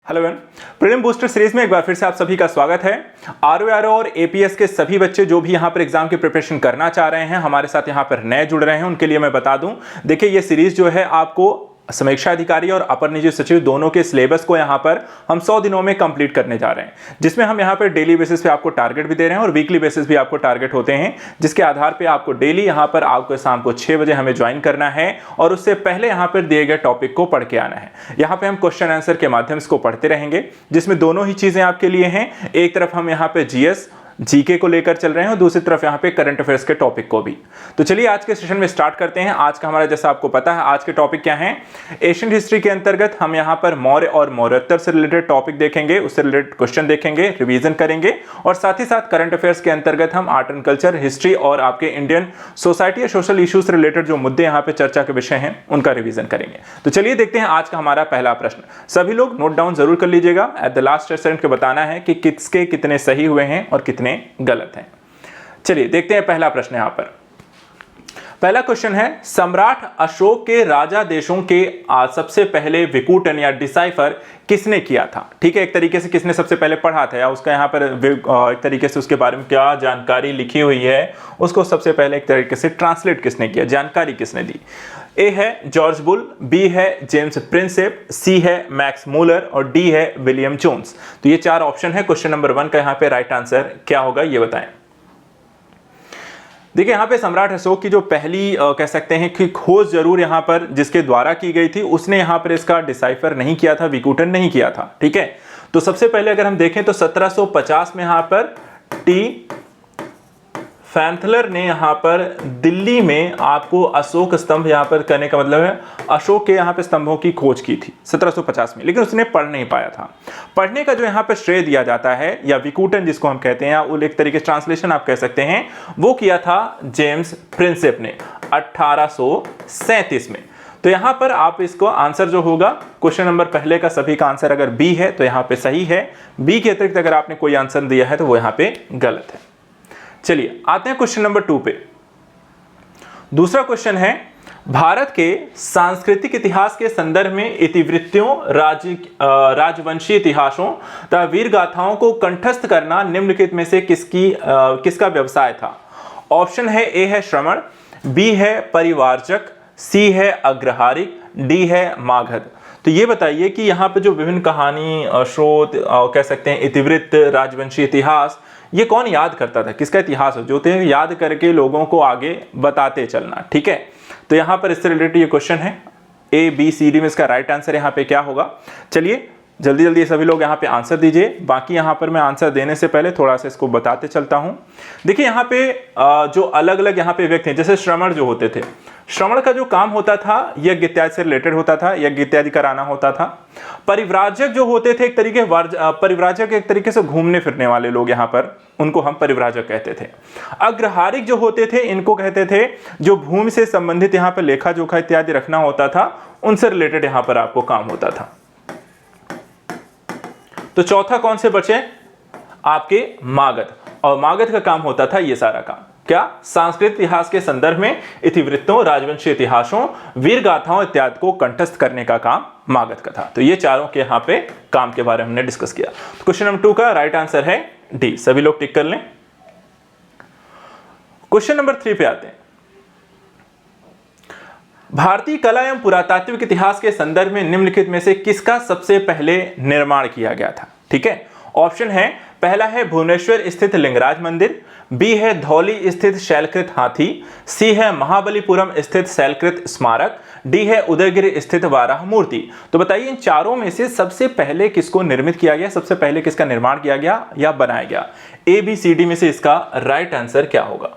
Hello everyone, prelim booster series में एक बार फिर से आप सभी का स्वागत है। आरओ और एपीएस के सभी बच्चे जो भी यहाँ पर एग्जाम की प्रिपरेशन करना चाह रहे हैं, हमारे साथ यहाँ पर नए जुड़ रहे हैं, उनके लिए मैं बता दूं, देखिए ये सीरीज जो है आपको समीक्षा अधिकारी और अपर निजी सचिव दोनों के सिलेबस को यहाँ पर हम 100 दिनों में कंप्लीट करने जा रहे हैं, जिसमें हम यहाँ पर डेली बेसिस पे आपको टारगेट भी दे रहे हैं और वीकली बेसिस भी आपको टारगेट होते हैं, जिसके आधार पे आपको डेली यहाँ पर आपको शाम को 6 बजे हमें ज्वाइन करना है और उससे पहले यहाँ पर दिए गए टॉपिक को पढ़ के आना है। यहाँ पे हम क्वेश्चन आंसर के माध्यम से इसको पढ़ते रहेंगे, जिसमें दोनों ही चीजें आपके लिए हैं। एक तरफ हम यहाँ पे जीएस जीके को लेकर चल रहे हैं और दूसरी तरफ यहाँ पे करंट अफेयर्स के टॉपिक को भी। तो चलिए आज के सेशन में स्टार्ट करते हैं। आज का हमारा, जैसा आपको पता है, आज के टॉपिक क्या हैं। एशियन हिस्ट्री के अंतर्गत हम यहाँ पर मौर्य और मौर्योत्तर से रिलेटेड टॉपिक देखेंगे, उससे रिलेटेड क्वेश्चन देखेंगे, रिवीजन करेंगे और साथ ही साथ करंट अफेयर्स के अंतर्गत हम आर्ट एंड कल्चर, हिस्ट्री और आपके इंडियन सोसाइटी या सोशल इश्यूज से रिलेटेड जो मुद्दे यहाँ पे चर्चा के विषय हैं उनका रिवीजन करेंगे। तो चलिए देखते हैं आज का हमारा पहला प्रश्न। सभी लोग नोट डाउन जरूर कर लीजिएगा। एट द लास्ट सेशन के बताना है कि किसके कितने सही हुए हैं और कितने गलत हैं। चलिए देखते हैं पहला प्रश्न। यहां पर पहला क्वेश्चन है, सम्राट अशोक के राजा देशों के सबसे पहले विकूटन या डिसाइफर किसने किया था। ठीक है, एक तरीके से किसने सबसे पहले पढ़ा था या उसका यहाँ पर एक तरीके से उसके बारे में क्या जानकारी लिखी हुई है, उसको सबसे पहले एक तरीके से ट्रांसलेट किसने किया, जानकारी किसने दी। ए है जॉर्ज बुल, बी है जेम्स प्रिंसेप, सी है मैक्स मूलर और डी है विलियम जोन्स। तो ये चार ऑप्शन है। क्वेश्चन नंबर 1 का यहाँ पे राइट आंसर क्या होगा ये बताएं। देखिए यहाँ पे सम्राट अशोक की जो पहली कह सकते हैं कि खोज जरूर यहाँ पर जिसके द्वारा की गई थी, उसने यहाँ पर इसका डिसाइफर नहीं किया था, विकूटन नहीं किया था। ठीक है, तो सबसे पहले अगर हम देखें तो 1750 में यहाँ पर टी फैंथलर ने यहाँ पर दिल्ली में आपको अशोक स्तंभ यहाँ पर करने का मतलब है अशोक के यहाँ पे स्तंभों की खोज की थी 1750 में, लेकिन उसने पढ़ नहीं पाया था। पढ़ने का जो यहाँ पे श्रेय दिया जाता है या विकूटन जिसको हम कहते हैं या एक तरीके से ट्रांसलेशन आप कह सकते हैं, वो किया था जेम्स प्रिंसेप ने 1837 में। तो यहां पर आप इसको आंसर जो होगा क्वेश्चन नंबर पहले का सभी का आंसर अगर बी है तो यहां पे सही है, बी के अतिरिक्त अगर आपने कोई आंसर दिया है तो वो यहां पे गलत है। चलिए आते हैं क्वेश्चन नंबर 2 पे। दूसरा क्वेश्चन है, भारत के सांस्कृतिक इतिहास के संदर्भ में इतिवृत्तियों, राजवंशी इतिहासों तथा वीर गाथाओं को कंठस्थ करना निम्नलिखित में से किसका व्यवसाय था। ऑप्शन है, ए है श्रवण, बी है परिवारजक, सी है अग्रहारिक, डी है मागध। तो ये बताइए कि यहाँ पे जो विभिन्न कहानी, स्रोत, कह सकते हैं इतिवृत्त, राजवंशी इतिहास, ये कौन याद करता था, किसका इतिहास हो जो थे याद करके लोगों को आगे बताते चलना। ठीक है, तो यहाँ पर इससे रिलेटेड ये क्वेश्चन है, ए बी सी डी में इसका राइट आंसर यहाँ पे क्या होगा। चलिए जल्दी जल्दी सभी लोग यहाँ पे आंसर दीजिए। बाकी यहाँ पर मैं आंसर देने से पहले थोड़ा सा इसको बताते चलता हूँ। देखिए यहाँ पे जो अलग अलग यहाँ पे व्यक्ति हैं, जैसे श्रवण जो होते थे, श्रवण का जो काम होता था यज्ञ इत्यादि से रिलेटेड होता था, यज्ञ इत्यादि कराना होता था। परिव्राजक जो होते थे परिव्राजक एक तरीके से घूमने फिरने वाले लोग, यहाँ पर उनको हम परिव्राजक कहते थे। अग्रहारिक जो होते थे इनको कहते थे जो भूमि से संबंधित यहाँ पर लेखा जोखा इत्यादि रखना होता था, उनसे रिलेटेड यहाँ पर आपको काम होता था। तो चौथा कौन से बचे आपके मागध, और मागध का काम होता था ये सारा काम क्या, सांस्कृतिक इतिहास के संदर्भ में इतिवृत्तों, राजवंशी इतिहासों, वीर गाथाओं इत्यादि को कंठस्थ करने का काम मागध का था। तो ये चारों के यहाँ पे काम के बारे में हमने डिस्कस किया। तो क्वेश्चन नंबर 2 का राइट आंसर है डी, सभी लोग टिक कर लें। क्वेश्चन नंबर 3 पे आते हैं। भारतीय कला एवं पुरातात्विक इतिहास के संदर्भ में निम्नलिखित में से किसका सबसे पहले निर्माण किया गया था। ठीक है, ऑप्शन है, पहला है भुवनेश्वर स्थित लिंगराज मंदिर, बी है धौली स्थित शैलकृत हाथी, सी है महाबलीपुरम स्थित शैलकृत स्मारक, डी है उदयगिरि स्थित वाराह मूर्ति। तो बताइए इन चारों में से सबसे पहले किसको निर्मित किया गया, सबसे पहले किसका निर्माण किया गया या बनाया गया। ए बी सी डी में से इसका राइट आंसर क्या होगा।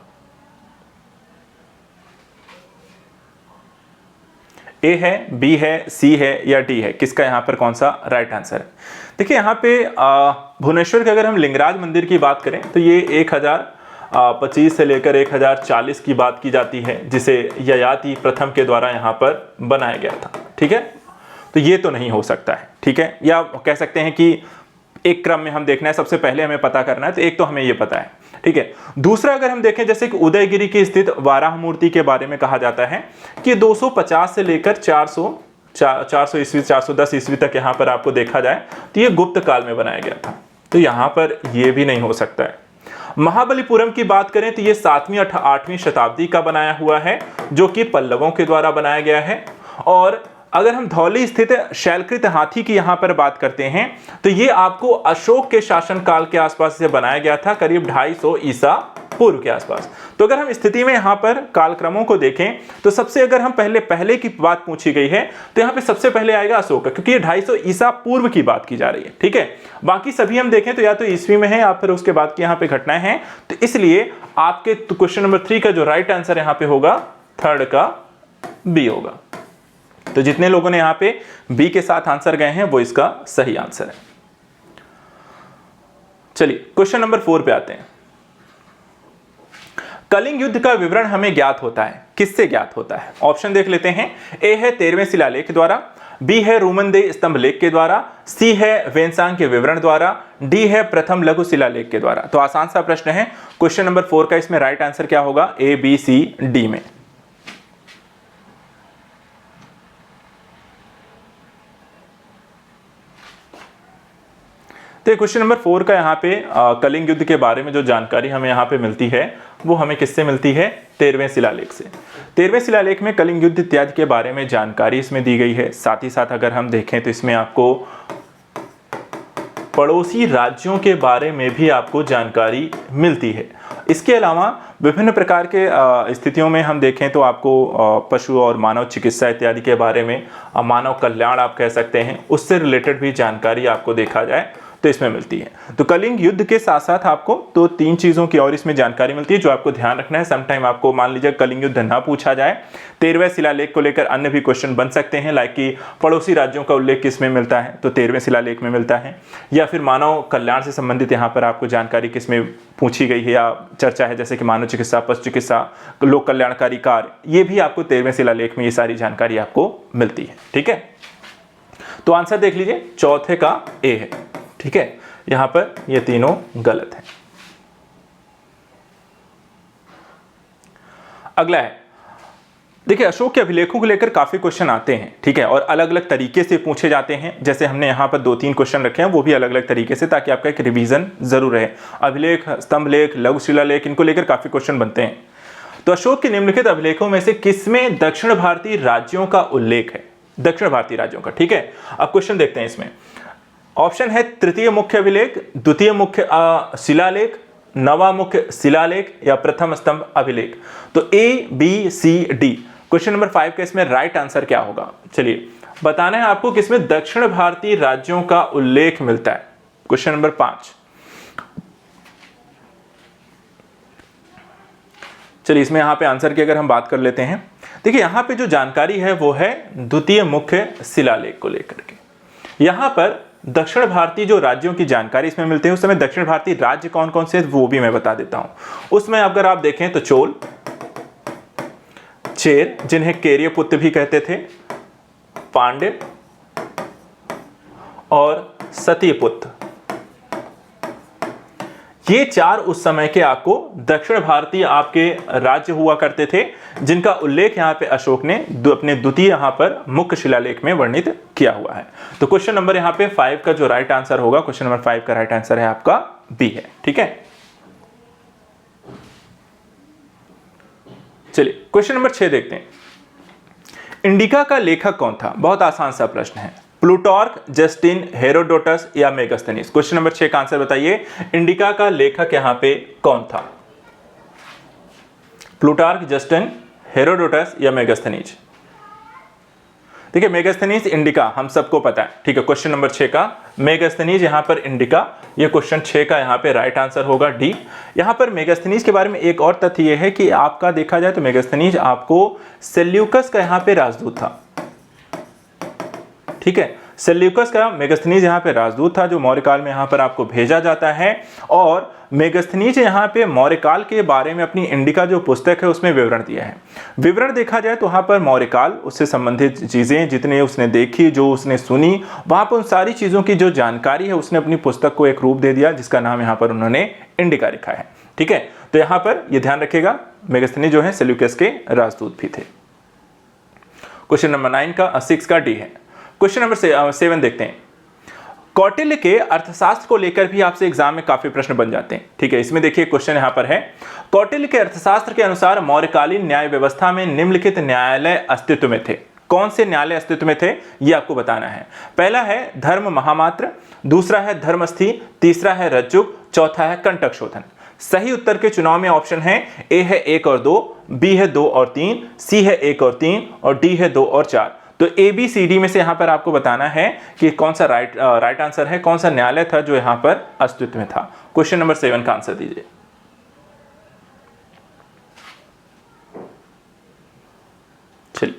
ए है, बी है, सी है या डी है, किसका यहां पर कौन सा राइट आंसर है। देखिए यहाँ पे भुवनेश्वर के अगर हम लिंगराज मंदिर की बात करें तो ये 1025 से लेकर 1040 की बात की जाती है, जिसे ययाति प्रथम के द्वारा यहाँ पर बनाया गया था। ठीक है, तो ये तो नहीं हो सकता है। ठीक है, या कह सकते हैं कि एक क्रम में हम देखना है, सबसे पहले हमें पता करना है, तो एक तो हमें ये पता है। ठीक है, दूसरा अगर हम देखें जैसे कि उदयगिरि की स्थित वाराह मूर्ति के बारे में कहा जाता है कि 250 से लेकर 400 400 ईस्वी 410 ईस्वी तक यहाँ पर आपको देखा जाए तो ये गुप्त काल में बनाया गया था, तो यहाँ पर ये भी नहीं हो सकता है। महाबलीपुरम की बात करें तो ये 7वीं 8वीं शताब्दी का बनाया हुआ है, जो कि पल्लवों के द्वारा बनाया गया है। और अगर हम धौली स्थित शैलकृत हाथी की यहां पर बात करते हैं तो ये आपको अशोक के शासनकाल के आसपास से बनाया गया था, करीब 250 ईसा पूर्व के आसपास। तो अगर हम स्थिति में यहां पर कालक्रमों को देखें तो सबसे अगर हम पहले की बात पूछी गई है तो यहां पे सबसे पहले आएगा अशोक, क्योंकि ये 250 ईसा पूर्व की बात की जा रही है। ठीक है, बाकी सभी हम देखें तो या तो ईस्वी में है या फिर उसके बाद की यहां पे घटनाएं हैं। तो इसलिए आपके क्वेश्चन नंबर 3 का जो राइट आंसर यहां पे होगा, थर्ड का बी होगा। तो जितने लोगों ने यहां पे बी के साथ आंसर गए हैं वो इसका सही आंसर है। चलिए क्वेश्चन नंबर 4 पे आते हैं। कलिंग युद्ध का विवरण हमें ज्ञात होता है, किससे ज्ञात होता है? ऑप्शन देख लेते हैं। ए है 13वें शिलालेख द्वारा, बी है रूमनदेह स्तंभ लेख के द्वारा, सी है वेनसांग के विवरण द्वारा, डी है प्रथम लघु शिलालेख के द्वारा। तो आसान सा प्रश्न है। क्वेश्चन नंबर 4 का इसमें राइट आंसर क्या होगा? ए, बी, सी, डी में। तो क्वेश्चन नंबर 4 का यहाँ पे कलिंग युद्ध के बारे में जो जानकारी हमें यहाँ पे मिलती है वो हमें किससे मिलती है? 13वें शिलालेख से। 13वें शिलालेख में कलिंग युद्ध इत्यादि के बारे में जानकारी इसमें दी गई है। साथ ही साथ अगर हम देखें तो इसमें आपको पड़ोसी राज्यों के बारे में भी आपको जानकारी मिलती है। इसके अलावा विभिन्न प्रकार के स्थितियों में हम देखें तो आपको पशु और मानव चिकित्सा इत्यादि के बारे में, मानव कल्याण आप कह सकते हैं, उससे रिलेटेड भी जानकारी आपको देखा जाए तो इसमें मिलती है। तो कलिंग युद्ध के साथ साथ आपको तो 3 चीजों की और इसमें जानकारी मिलती है जो आपको ध्यान रखना है। समटाइम आपको मान लीजिए कलिंग युद्ध ना पूछा जाए, 13वें शिलालेख को लेकर अन्य भी क्वेश्चन बन सकते हैं, लाइक कि पड़ोसी राज्यों का उल्लेख किस में मिलता है, तो 13वें शिलालेख में मिलता है। या फिर मानव कल्याण से संबंधित यहाँ पर आपको जानकारी किस में पूछी गई है या चर्चा है, जैसे कि मानव चिकित्सा, पशु चिकित्सा, लोक कल्याणकारी कार्य, ये भी आपको 13वें शिलालेख में ये सारी जानकारी आपको मिलती है। ठीक है, तो आंसर देख लीजिए, चौथे का ए है। ठीक है, यहां पर ये तीनों गलत है। अगला है, देखिए अशोक के अभिलेखों को लेकर काफी क्वेश्चन आते हैं। ठीक है, और अलग अलग तरीके से पूछे जाते हैं। जैसे हमने यहां पर 2-3 क्वेश्चन रखे हैं वो भी अलग अलग तरीके से, ताकि आपका एक रिवीजन जरूर रहे। अभिलेख, स्तंभ लेख, लघु शिलालेख, इनको लेकर काफी क्वेश्चन बनते हैं। तो अशोक के निम्नलिखित अभिलेखों में से किसमें दक्षिण भारतीय राज्यों का उल्लेख है? दक्षिण भारतीय राज्यों का। ठीक है, अब क्वेश्चन देखते हैं इसमें। ऑप्शन है तृतीय मुख्य अभिलेख, द्वितीय मुख्य शिलालेख, नवा मुख्य शिलालेख या प्रथम स्तंभ अभिलेख। तो ए, B, C, D. Question number 5 का इसमें राइट आंसर क्या होगा? चलिए बताना है आपको किसमें दक्षिण भारतीय राज्यों का उल्लेख मिलता है। Question number 5। चलिए इसमें यहां पे आंसर की अगर हम बात कर लेते हैं, देखिए यहां पे जो जानकारी है वो है द्वितीय मुख्य शिलालेख को लेकर के। यहां पर दक्षिण भारतीय जो राज्यों की जानकारी इसमें मिलते हैं, उस समय दक्षिण भारतीय राज्य कौन कौन से वो भी मैं बता देता हूं। उसमें अगर आप देखें तो चोल, चेर जिन्हें केर्यपुत्र भी कहते थे, पांड्य और सतीपुत्र, ये 4 उस समय के आपको दक्षिण भारतीय आपके राज्य हुआ करते थे, जिनका उल्लेख यहाँ पे अशोक ने अपने द्वितीय यहाँ पर मुख्य शिलालेख में वर्णित किया हुआ है। तो क्वेश्चन नंबर यहाँ पे 5 का जो राइट आंसर होगा, क्वेश्चन नंबर 5 का राइट आंसर है आपका बी है। ठीक है, चलिए क्वेश्चन नंबर 6 देखते हैं। इंडिका का लेखक कौन था? बहुत आसान सा प्रश्न है। प्लूटार्क, जस्टिन, हेरोडोटस या मेगास्थनीज? क्वेश्चन नंबर 6 का आंसर बताइए। इंडिका का लेखक यहां पे कौन था? प्लूटार्क, जस्टिन, हेरोडोटस या मेगास्थनीज? देखिए मेगास्थनीज इंडिका हम सबको पता है। ठीक है, क्वेश्चन नंबर 6 का मेगास्थनीज यहां पर इंडिका, ये क्वेश्चन 6 का यहां पे राइट आंसर होगा डी। यहां पर मेगास्थनीज के बारे में एक और तथ्य यह है कि आपका देखा जाए तो मेगास्थनीज आपको सेल्यूकस का यहां पे राजदूत था। ठीक है, सेल्यूकस का मेगास्थनीज यहाँ पे राजदूत था, जो मौर्यकाल में यहाँ पर आपको भेजा जाता है। और मेगास्थनीज यहाँ पे मौर्यकाल के बारे में अपनी इंडिका जो पुस्तक है उसमें विवरण दिया है। विवरण देखा जाए तो वहाँ पर मौर्यकाल, उससे संबंधित चीज़ें जितने उसने देखी, जो उसने सुनी, वहाँ पर उन सारी चीज़ों की जो जानकारी है उसने अपनी पुस्तक को एक रूप दे दिया, जिसका नाम यहाँ पर उन्होंने इंडिका लिखा है। ठीक है, तो यहाँ पर यह ध्यान रखिएगा मेगास्थनीज जो है सेल्यूकस के राजदूत भी थे। क्वेश्चन नंबर 6 का डी है। क्वेश्चन नंबर 7 देखते हैं। कौटिल्य के अर्थशास्त्र को लेकर भी आपसे एग्जाम में काफी प्रश्न बन जाते हैं। ठीक है, इसमें देखिए क्वेश्चन यहां पर है, कौटिल्य के अर्थशास्त्र के अनुसार मौर्यकालीन न्याय व्यवस्था में निम्नलिखित न्यायालय अस्तित्व में थे। कौन से न्यायालय अस्तित्व में थे ये आपको बताना है। पहला है धर्म महामात्र, दूसरा है धर्मस्थी, तीसरा है रज्जुक, चौथा है कंटक शोधन। सही उत्तर के चुनाव में ऑप्शन है ए है 1 और 2, बी है 2 और 3, सी है 1 और 3 और डी है 2 और 4। तो ए बी सी डी में से यहां पर आपको बताना है कि कौन सा राइट आंसर है, कौन सा न्यायालय था जो यहां पर अस्तित्व में था। क्वेश्चन नंबर 7 का आंसर दीजिए। चलिए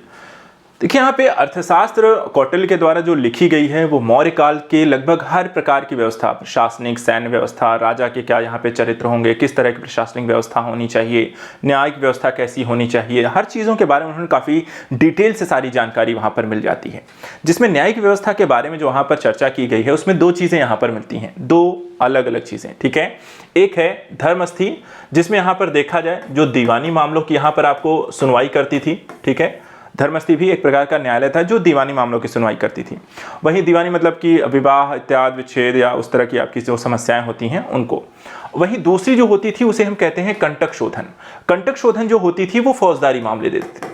देखिए, यहाँ पे अर्थशास्त्र कौटिल्य के द्वारा जो लिखी गई है वो मौर्य काल के लगभग हर प्रकार की व्यवस्था, प्रशासनिक, सैन्य व्यवस्था, राजा के क्या यहाँ पे चरित्र होंगे, किस तरह की प्रशासनिक व्यवस्था होनी चाहिए, न्यायिक व्यवस्था कैसी होनी चाहिए, हर चीज़ों के बारे में उन्होंने काफ़ी डिटेल से सारी जानकारी वहाँ पर मिल जाती है। जिसमें न्यायिक व्यवस्था के बारे में जो वहाँ पर चर्चा की गई है उसमें 2 चीज़ें यहाँ पर मिलती हैं, 2 अलग अलग चीज़ें। ठीक है, एक है धर्मस्थी, जिसमें यहाँ पर देखा जाए जो दीवानी मामलों की यहाँ पर आपको सुनवाई करती थी। ठीक है, धर्मस्थी भी एक प्रकार का न्यायालय था जो दीवानी मामलों की सुनवाई करती थी। वहीं दीवानी मतलब कि विवाह इत्यादि, विच्छेद या उस तरह की आपकी जो समस्याएं होती हैं उनको। वहीं दूसरी जो होती थी उसे हम कहते हैं कंटक शोधन। कंटक शोधन जो होती थी वो फौजदारी मामले देती थी।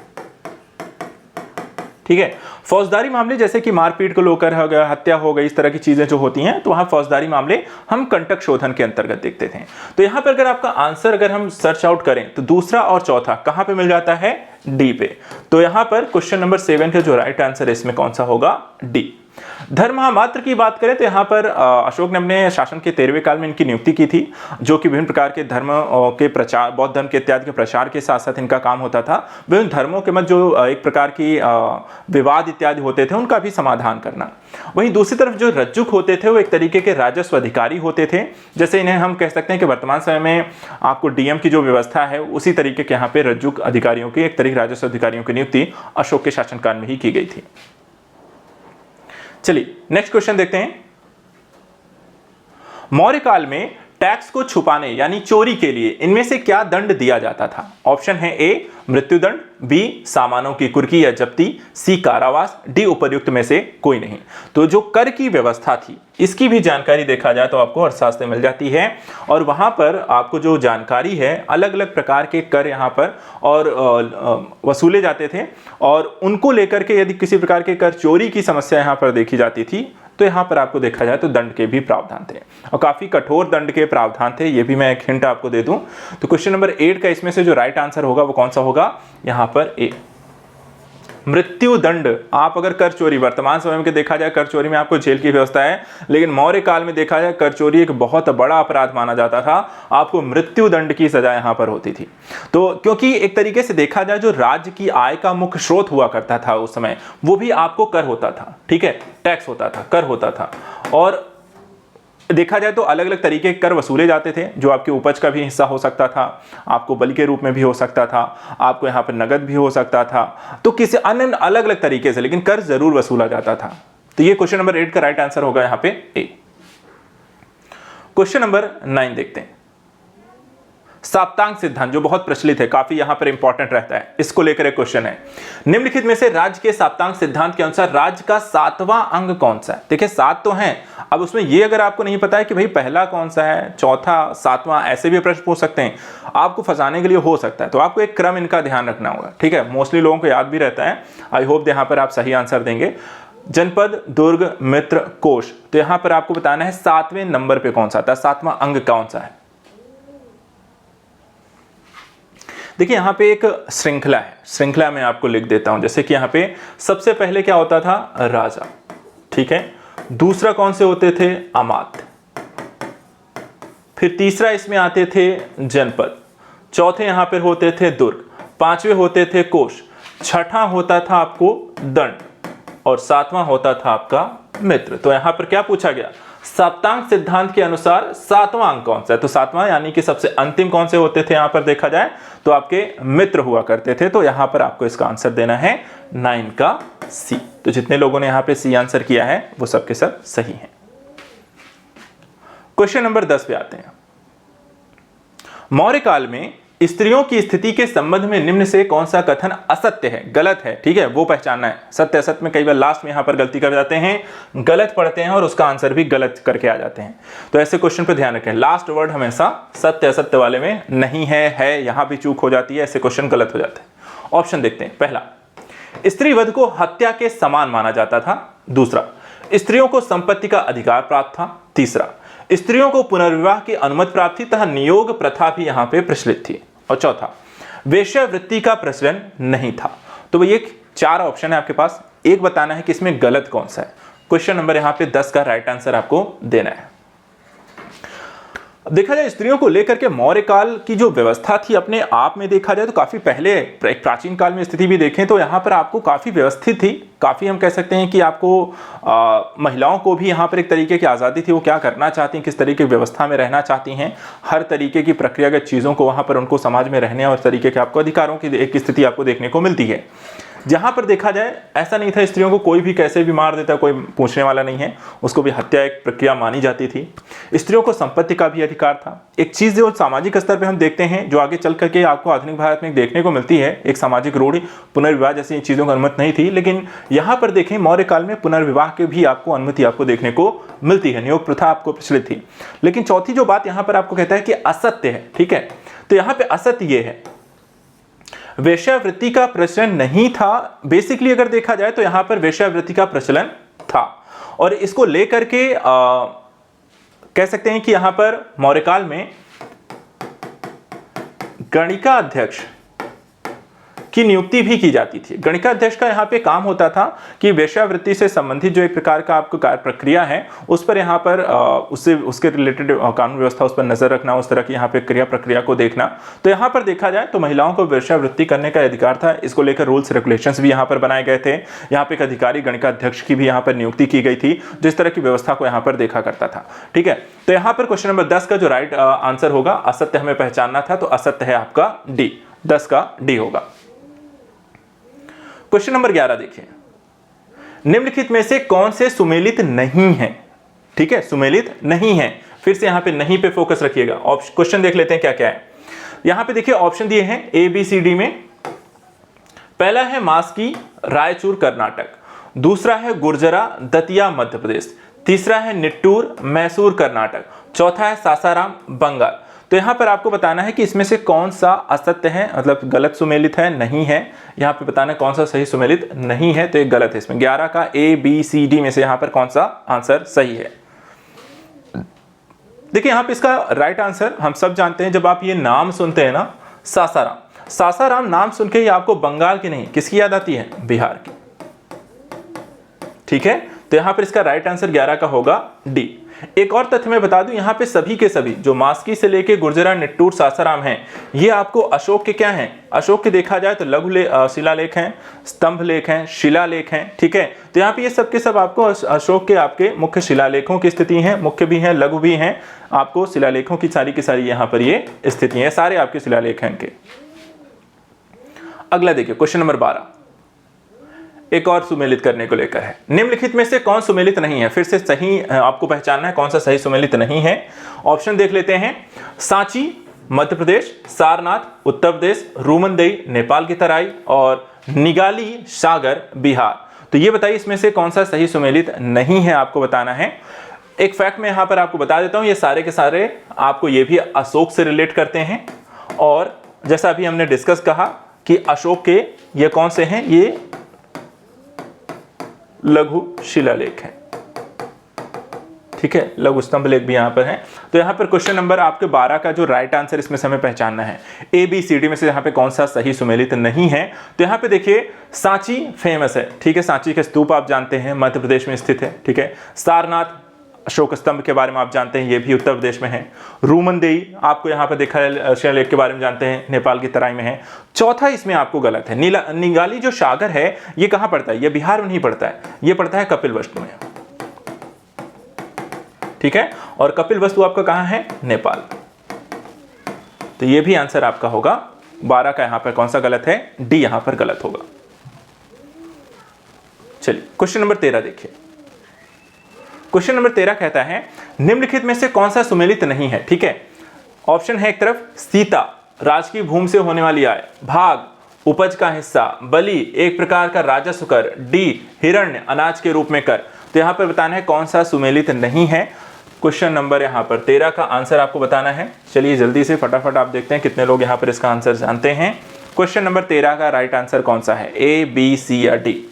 ठीक है, फौजदारी मामले जैसे कि मारपीट को लेकर हो गया, हत्या हो गई, इस तरह की चीजें जो होती हैं तो वहां फौजदारी मामले हम कंटक शोधन के अंतर्गत देखते थे। तो यहां पर अगर आपका आंसर अगर हम सर्च आउट करें तो दूसरा और चौथा कहां पे मिल जाता है, डी पे। तो यहां पर क्वेश्चन नंबर 7 का जो राइट आंसर है इसमें कौन सा होगा, डी। धर्म महामात्र की बात करें तो यहाँ पर अशोक ने अपने शासन के 13वें काल में इनकी नियुक्ति की थी, जो कि विभिन्न प्रकार के धर्म के प्रचार, बौद्ध धर्म के इत्यादि के प्रचार के साथ साथ इनका काम होता था। विभिन्न धर्मों के मध्य जो एक प्रकार की विवाद इत्यादि होते थे उनका भी समाधान करना। वहीं दूसरी तरफ जो रज्जुक होते थे वो एक तरीके के राजस्व अधिकारी होते थे, जैसे इन्हें हम कह सकते हैं कि वर्तमान समय में आपको डीएम की जो व्यवस्था है उसी तरीके के यहाँ पे रज्जुक अधिकारियों की, एक तरीके राजस्व अधिकारियों की नियुक्ति अशोक के शासनकाल में ही की गई थी। चलिए नेक्स्ट क्वेश्चन देखते हैं। मौर्य काल में टैक्स को छुपाने यानी चोरी के लिए इनमें से क्या दंड दिया जाता था? ऑप्शन है ए मृत्युदंड, बी सामानों की कुर्की या जब्ती, सी कारावास, डी उपर्युक्त में से कोई नहीं। तो जो कर की व्यवस्था थी इसकी भी जानकारी देखा जाए तो आपको अर्थशास्त्र में मिल जाती है, और वहां पर आपको जो जानकारी है अलग अलग प्रकार के कर यहां पर और वसूले जाते थे, और उनको लेकर के यदि किसी प्रकार के कर चोरी की समस्या यहां पर देखी जाती थी तो यहां पर आपको देखा जाए तो दंड के भी प्रावधान थे, और काफी कठोर दंड के प्रावधान थे। ये भी मैं एक हिंट आपको दे दूं तो क्वेश्चन नंबर 8 का इसमें से जो राइट आंसर होगा वो कौन सा होगा, यहां पर ए मृत्यु दंड। आप अगर कर चोरी, वर्तमान समय में देखा जाए कर चोरी में आपको जेल की व्यवस्था है, लेकिन मौर्य काल में देखा जाए कर चोरी एक बहुत बड़ा अपराध माना जाता था, आपको मृत्यु दंड की सजा यहां पर होती थी। तो क्योंकि एक तरीके से देखा जाए जो राज्य की आय का मुख्य स्रोत हुआ करता था उस समय वो भी आपको कर होता था। ठीक है, टैक्स होता था, कर होता था, और देखा जाए तो अलग अलग तरीके के कर वसूले जाते थे, जो आपके उपज का भी हिस्सा हो सकता था, आपको बलि के रूप में भी हो सकता था, आपको यहाँ पर नगद भी हो सकता था, तो किसी अन्य अलग अलग तरीके से, लेकिन कर जरूर वसूला जाता था। तो ये क्वेश्चन नंबर 8 का राइट आंसर होगा यहाँ पे ए। क्वेश्चन नंबर 9 देखते हैं। साप्तांग सिद्धांत जो बहुत प्रचलित है, काफी यहां पर इंपॉर्टेंट रहता है, इसको लेकर एक क्वेश्चन है। निम्नलिखित में से राज्य के साप्तांग सिद्धांत के अनुसार राज्य का 7वां अंग कौन सा है? देखिए 7 तो हैं, अब उसमें ये अगर आपको नहीं पता है कि भाई पहला कौन सा है, चौथा, 7वां, ऐसे भी प्रश्न पूछ सकते हैं, आपको फंसाने के लिए हो सकता है, तो आपको एक क्रम इनका ध्यान रखना होगा। ठीक है, मोस्टली लोगों को याद भी रहता है। आई होप यहां पर आप सही आंसर देंगे। जनपद, दुर्ग, मित्र, कोश, तो यहां पर आपको बताना है 7वें नंबर पे कौन सा आता है, 7वां अंग कौन सा है। देखिए यहां पे एक श्रृंखला है, श्रृंखला में आपको लिख देता हूं, जैसे कि यहां पे सबसे पहले क्या होता था, राजा। ठीक है, दूसरा कौन से होते थे, अमात्य, फिर तीसरा इसमें आते थे जनपद, चौथे यहां पर होते थे दुर्ग, 5वें होते थे कोश, छठा होता था आपको दंड, और 7वां होता था आपका मित्र। तो यहां पर क्या पूछा गया, सप्तांग सिद्धांत के अनुसार 7वां अंक कौन सा है? तो 7वां यानी कि सबसे अंतिम कौन से होते थे यहां पर देखा जाए तो आपके मित्र हुआ करते थे। तो यहां पर आपको इसका आंसर देना है 9 का सी। तो जितने लोगों ने यहां पे सी आंसर किया है वो सबके सब सही हैं। क्वेश्चन नंबर 10 पे आते हैं। मौर्य काल में स्त्रियों की स्थिति के संबंध में निम्न से कौन सा कथन असत्य है, गलत है, ठीक है, वो पहचानना है। सत्य असत्य में कई बार लास्ट में यहां पर गलती कर जाते हैं, गलत पढ़ते हैं और उसका आंसर भी गलत करके आ जाते हैं। तो ऐसे क्वेश्चन पे ध्यान रखें, लास्ट वर्ड हमेशा सत्य असत्य वाले में नहीं है, यहां भी चूक हो जाती है, ऐसे क्वेश्चन गलत हो जाते हैं। ऑप्शन देखते हैं। पहला, स्त्रीवध को हत्या के समान माना जाता था। दूसरा, स्त्रियों को संपत्ति का अधिकार प्राप्त था। तीसरा, स्त्रियों को पुनर्विवाह की अनुमति प्राप्त थी तथा नियोग प्रथा भी यहां पे प्रचलित थी। और चौथा, वेश्यावृत्ति का प्रचलन नहीं था। तो ये 4 ऑप्शन है आपके पास, एक बताना है कि इसमें गलत कौन सा है। क्वेश्चन नंबर यहां पे 10 का राइट आंसर आपको देना है। देखा जाए स्त्रियों को लेकर के मौर्य काल की जो व्यवस्था थी, अपने आप में देखा जाए तो काफी पहले, एक प्राचीन काल में स्थिति भी देखें तो यहाँ पर आपको काफी व्यवस्थित थी, काफी हम कह सकते हैं कि आपको महिलाओं को भी यहाँ पर एक तरीके की आज़ादी थी, वो क्या करना चाहती हैं, किस तरीके की व्यवस्था में रहना चाहती हैं, हर तरीके की प्रक्रियागत चीज़ों को वहाँ पर उनको समाज में रहने और तरीके के आपको अधिकारों की एक स्थिति आपको देखने को मिलती है। जहां पर देखा जाए ऐसा नहीं था स्त्रियों को कोई भी कैसे भी मार देता, कोई पूछने वाला नहीं है, उसको भी हत्या एक प्रक्रिया मानी जाती थी। स्त्रियों को संपत्ति का भी अधिकार था। एक चीज जो सामाजिक स्तर पे हम देखते हैं, जो आगे चल करके आपको आधुनिक भारत में देखने को मिलती है, एक सामाजिक रूढ़ि, पुनर्विवाह जैसी चीजों की अनुमति नहीं थी, लेकिन यहां पर देखें मौर्य काल में पुनर्विवाह की भी आपको अनुमति आपको देखने को मिलती है, नियोग प्रथा आपको प्रचलित थी। लेकिन चौथी जो बात यहां पर आपको कहता है कि असत्य है, ठीक है, तो यहां पर असत्य ये है, वेश्यावृत्ति का प्रचलन नहीं था। बेसिकली अगर देखा जाए तो यहां पर वेश्यावृत्ति का प्रचलन था, और इसको लेकर के कह सकते हैं कि यहां पर मौर्यकाल में गणिका अध्यक्ष की नियुक्ति भी की जाती थी। गणिका अध्यक्ष का यहाँ पे काम होता था कि वेश्यावृत्ति से संबंधित जो एक प्रकार का आपको कार्य प्रक्रिया है उस पर यहाँ पर उसके रिलेटेड कानून व्यवस्था उस पर नजर रखना, उस तरह की यहाँ पे क्रिया प्रक्रिया को देखना। तो यहाँ पर देखा जाए तो महिलाओं को वेश्यावृत्ति करने का अधिकार था। इसको लेकर रूल्स रेगुलेशंस भी यहाँ पर बनाए गए थे। यहाँ पे एक अधिकारी गणिका अध्यक्ष की भी यहाँ पर नियुक्ति की गई थी, जिस तरह की व्यवस्था को यहाँ पर देखा करता था। ठीक है, तो यहाँ पर क्वेश्चन नंबर 10 का जो राइट आंसर होगा, असत्य हमें पहचानना था, तो असत्य है आपका डी, 10 का डी होगा। क्वेश्चन नंबर 11 देखिए, निम्नलिखित में से कौन से सुमेलित नहीं है? ठीक है, सुमेलित नहीं है, फिर से यहां पे नहीं पे फोकस रखिएगा। क्वेश्चन देख लेते हैं क्या क्या है। यहां पे देखिए ऑप्शन दिए हैं ए बी सी डी में। पहला है मास्की रायचूर कर्नाटक, दूसरा है गुर्जरा दतिया मध्य प्रदेश, तीसरा है निट्टूर मैसूर कर्नाटक, चौथा है सासाराम बंगाल। तो यहां पर आपको बताना है कि इसमें से कौन सा असत्य है, मतलब गलत सुमेलित है, नहीं है। यहां पे बताना है कौन सा सही सुमेलित नहीं है, तो एक गलत है। इसमें 11 का ए बी सी डी में से यहां पर कौन सा आंसर सही है? देखिए यहां पे इसका राइट आंसर हम सब जानते हैं। जब आप ये नाम सुनते हैं ना, सासाराम, सासाराम नाम सुन के ही आपको बंगाल की नहीं किसकी याद आती है? बिहार की। ठीक है, तो यहां पर इसका राइट आंसर 11 का होगा डी। एक और तथ्य मैं बता दूं, यहां पे सभी के सभी जो मास्की से लेके गुर्जरा निट्टूर सासाराम हैं, ये आपको अशोक के क्या हैं? अशोक के देखा जाए तो लघु शिलालेख हैं, स्तंभ लेख हैं, शिलालेख हैं। ठीक है, तो यहाँ पे ये सब के सब आपको अशोक के आपके मुख्य शिलालेखों की स्थिति है, मुख्य भी हैं, लघु भी हैं, आपको शिलालेखों की सारी की सारी यहाँ पर ये स्थिति है, सारे आपके शिलालेख हैं इनके। अगला देखिए क्वेश्चन नंबर 12, एक और सुमेलित करने को लेकर है। निम्नलिखित में से कौन सुमेलित नहीं है? फिर से सही आपको पहचानना है कौन सा सही सुमेलित नहीं है। ऑप्शन देख लेते हैं, सांची मध्य प्रदेश, सारनाथ उत्तर प्रदेश, रूमनदेई नेपाल की तराई और निगाली सागर बिहार। तो ये बताइए इसमें से कौन सा सही सुमेलित नहीं है, आपको बताना है। एक फैक्ट मैं यहां पर आपको बता देता हूं, ये सारे के सारे आपको ये भी अशोक से रिलेट करते हैं, और जैसा अभी हमने डिस्कस कहा कि अशोक के ये कौन से हैं? ये लघु शिलालेख है। ठीक है, लघु स्तंभ लेख भी यहां पर है। तो यहां पर क्वेश्चन नंबर आपके 12 का जो राइट आंसर इसमें से हमें पहचानना है, ए बी सी डी में से यहां पे कौन सा सही सुमेलित नहीं है। तो यहां पे देखिए सांची फेमस है। ठीक है, सांची के स्तूप आप जानते हैं मध्य प्रदेश में स्थित है। ठीक है, सारनाथ अशोक स्तंभ के बारे में आप जानते हैं, ये भी उत्तर प्रदेश में है। रूमनदेई आपको यहाँ पर देखा है, शिलालेख के बारे में जानते हैं, नेपाल की तराई में है। चौथा इसमें आपको गलत है, निगाली जो सागर है ये कहाँ पड़ता है? ये बिहार में नहीं पड़ता है, ये पड़ता है कपिलवस्तु में। ठीक है, और कपिलवस्तु आपका कहाँ है? नेपाल। तो ये भी आंसर आपका होगा 12 का। यहां पर कौन सा गलत है? डी यहां पर गलत होगा। चलिए क्वेश्चन नंबर 13 देखिए। क्वेश्चन नंबर 13 कहता है, निम्नलिखित में से कौन सा सुमेलित नहीं है? ठीक है, ऑप्शन है एक तरफ सीता राजकीय भूमि से होने वाली आय, भाग उपज का हिस्सा, बलि एक प्रकार का राजस्व कर, डी हिरण्य अनाज के रूप में कर। तो यहाँ पर बताना है कौन सा सुमेलित नहीं है। क्वेश्चन नंबर यहाँ पर 13 का आंसर आपको बताना है। चलिए जल्दी से फटाफट आप देखते हैं कितने लोग यहाँ पर इसका आंसर जानते हैं। क्वेश्चन नंबर 13 का राइट आंसर कौन सा है, ए, बी, सी या डी।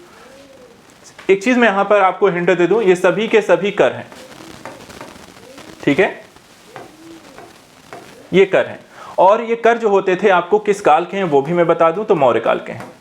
एक चीज मैं यहाँ पर आपको हिंट दे दूं, ये सभी के सभी कर हैं, ठीक है, ये कर हैं। और ये कर जो होते थे आपको किस काल के हैं वो भी मैं बता दूं, तो मौर्य काल के हैं।